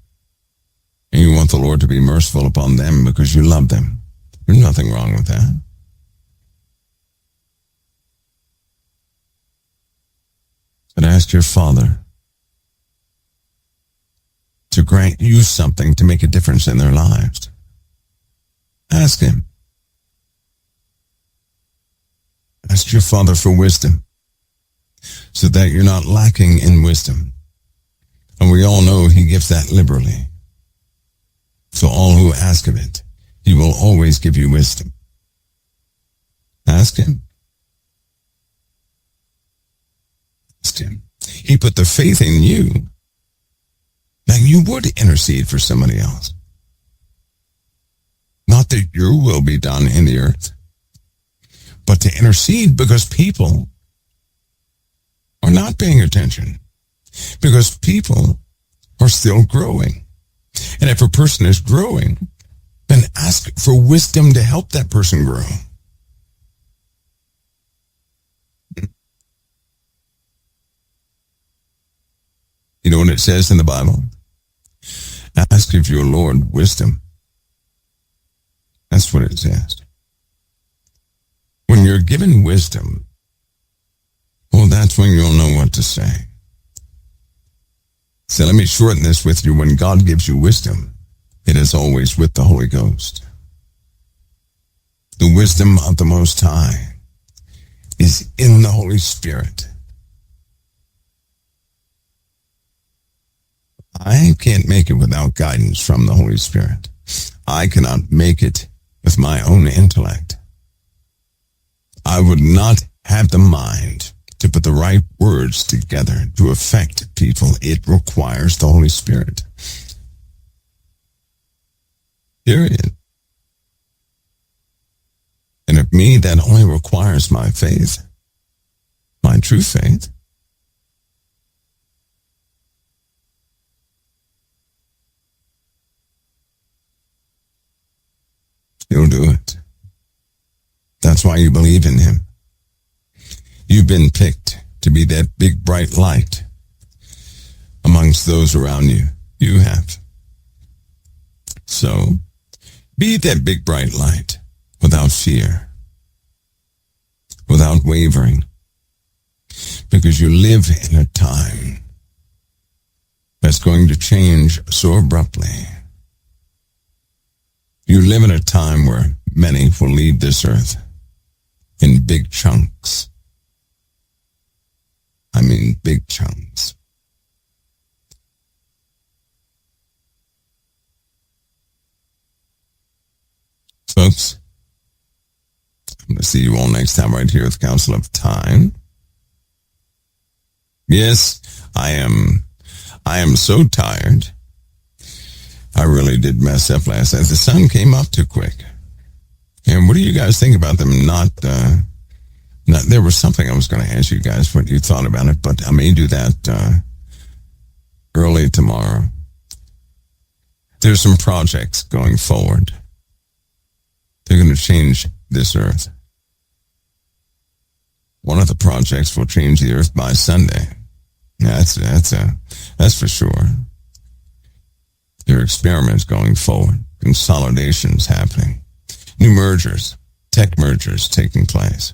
and you want the Lord to be merciful upon them because you love them, there's nothing wrong with that. But ask your Father to grant you something to make a difference in their lives. Ask Him. Ask your Father for wisdom so that you're not lacking in wisdom. And we all know He gives that liberally. So all who ask of it, He will always give you wisdom. Ask Him. Ask Him. He put the faith in you that you would intercede for somebody else. Not that your will be done in the earth, but to intercede because people are not paying attention, because people are still growing. And if a person is growing, then ask for wisdom to help that person grow. You know what it says in the Bible? Ask of your Lord wisdom. That's what it says. When you're given wisdom, well, that's when you'll know what to say. So let me shorten this with you. When God gives you wisdom, it is always with the Holy Ghost. The wisdom of the Most High is in the Holy Spirit. I can't make it without guidance from the Holy Spirit. I cannot make it with my own intellect. I would not have the mind to put the right words together to affect people. It requires the Holy Spirit. Period. And of me, that only requires my faith, my true faith. He'll do it. That's why you believe in Him. You've been picked to be that big bright light amongst those around you. You have. So, be that big bright light without fear, without wavering, because you live in a time that's going to change so abruptly. You live in a time where many will leave this earth in big chunks. I mean, big chunks. Folks, I'm going to see you all next time right here at the Council of Time. Yes, I am so tired. I really did mess up last night. The sun came up too quick. And what do you guys think about them not there was something I was going to ask you guys what you thought about it, but I may do that early tomorrow. There's some projects going forward. They're going to change this earth. One of the projects will change the earth by Sunday. That's for sure. There are experiments going forward, consolidations happening, new mergers, tech mergers taking place,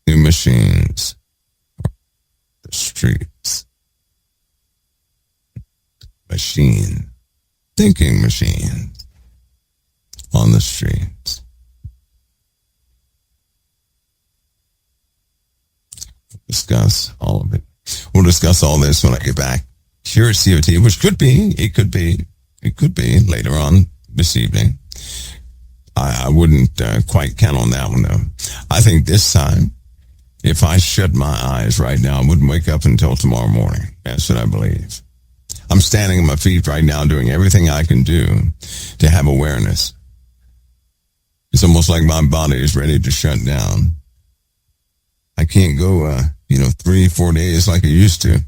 new machines, the streets, thinking machines on the streets. Discuss all of it. We'll discuss all this when I get back here at COT, which could be later on this evening. I wouldn't quite count on that one, though. I think this time, if I shut my eyes right now, I wouldn't wake up until tomorrow morning. That's what I believe. I'm standing on my feet right now doing everything I can do to have awareness. It's almost like my body is ready to shut down. I can't go, 3-4 days like I used to.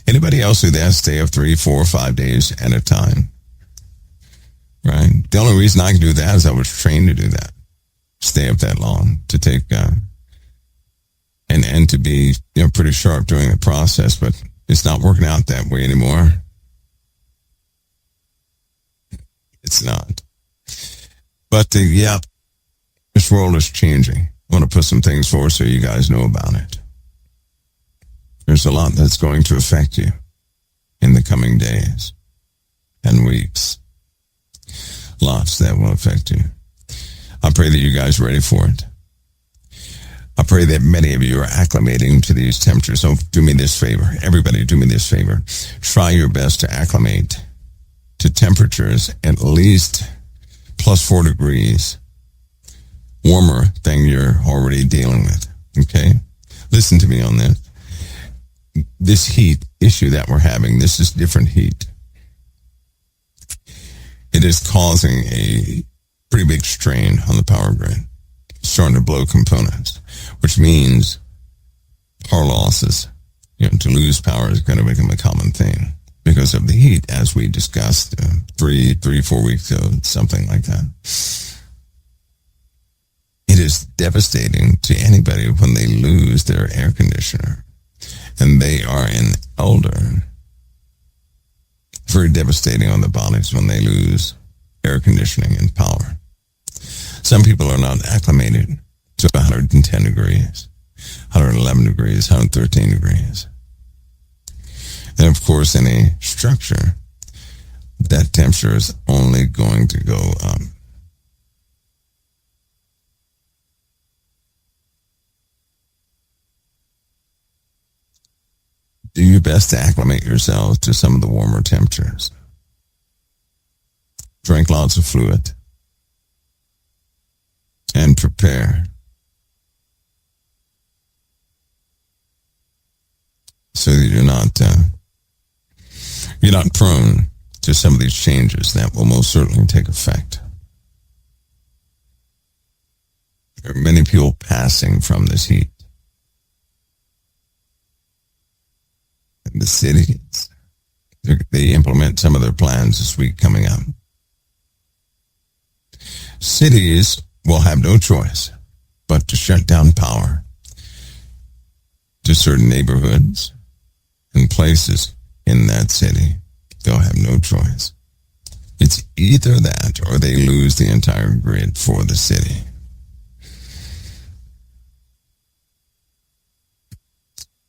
Anybody else do that? Stay up 3, 4, 5 days at a time. Right? The only reason I can do that is I was trained to do that. Stay up that long, to take and to be, pretty sharp during the process, but it's not working out that way anymore. It's not. But this world is changing. I want to put some things forward so you guys know about it. There's a lot that's going to affect you in the coming days and weeks. Lots that will affect you. I pray that you guys are ready for it. I pray that many of you are acclimating to these temperatures. So do me this favor. Everybody do me this favor. Try your best to acclimate to temperatures at least plus 4 degrees warmer than you're already dealing with. Okay? Listen to me on this. This heat issue that we're having, this is different heat. It is causing a pretty big strain on the power grid. It's starting to blow components, which means power losses. To lose power is going to become a common thing because of the heat, as we discussed 4 weeks ago, something like that. It is devastating to anybody when they lose their air conditioner and they are an elder. Very devastating on the bodies when they lose air conditioning and power. Some people are not acclimated to 110 degrees, 111 degrees, 113 degrees. And of course, in a structure, that temperature is only going to go up. Do your best to acclimate yourselves to some of the warmer temperatures. Drink lots of fluid. And prepare. So that you're not prone to some of these changes that will most certainly take effect. There are many people passing from this heat. In the cities, they implement some of their plans this week coming up. Cities will have no choice but to shut down power to certain neighborhoods and places in that city. They'll have no choice. It's either that or they lose the entire grid for the city.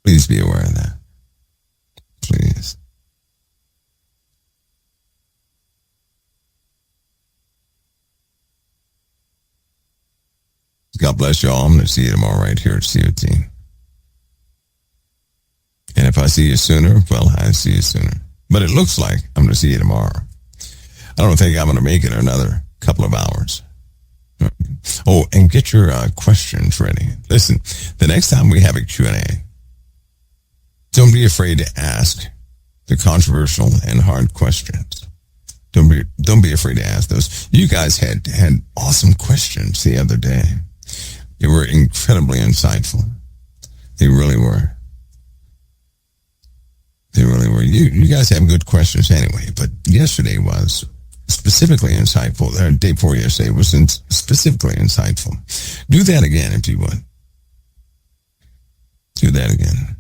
Please be aware of that. Please. God bless you all. I'm going to see you tomorrow right here at COT. And if I see you sooner, well, I see you sooner. But it looks like I'm going to see you tomorrow. I don't think I'm going to make it another couple of hours. Oh, and get your questions ready. Listen, the next time we have a Q&A, don't be afraid to ask the controversial and hard questions. Don't be afraid to ask those. You guys had awesome questions the other day. They were incredibly insightful. They really were. They really were. You guys have good questions anyway, but yesterday was specifically insightful. The day before yesterday was specifically insightful. Do that again if you would. Do that again.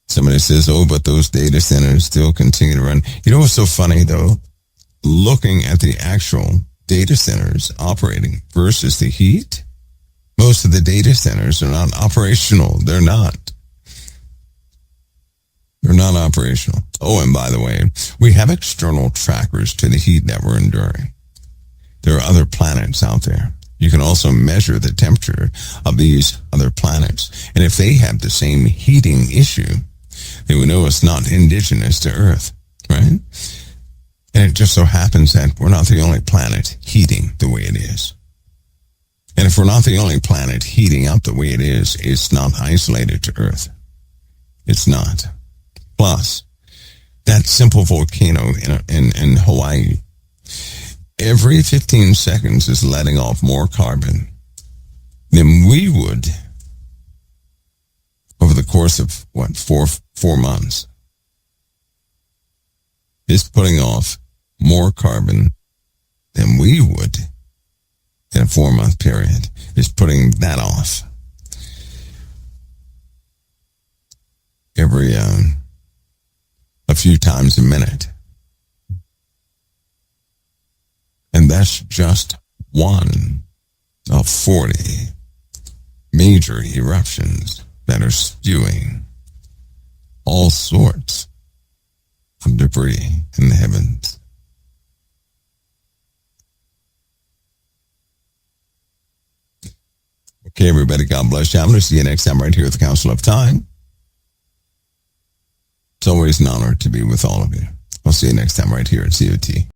Somebody says, oh, but those data centers still continue to run. You know what's so funny, though? Looking at the actual data centers operating versus the heat, most of the data centers are not operational. They're not. They're not operational. Oh, and by the way, we have external trackers to the heat that we're enduring. There are other planets out there. You can also measure the temperature of these other planets. And if they have the same heating issue, then we know it's not indigenous to Earth, right? And it just so happens that we're not the only planet heating the way it is. And if we're not the only planet heating up the way it is, it's not isolated to Earth. It's not. Plus, that simple volcano in Hawaii, every 15 seconds is letting off more carbon than we would over the course of, four months. It's putting off more carbon than we would in a 4-month period is putting that off. Every a few times a minute. And that's just one of 40 major eruptions that are spewing all sorts of debris in the heavens. Okay, everybody, God bless you. I'm going to see you next time right here at the Council of Time. It's always an honor to be with all of you. I'll see you next time right here at COT.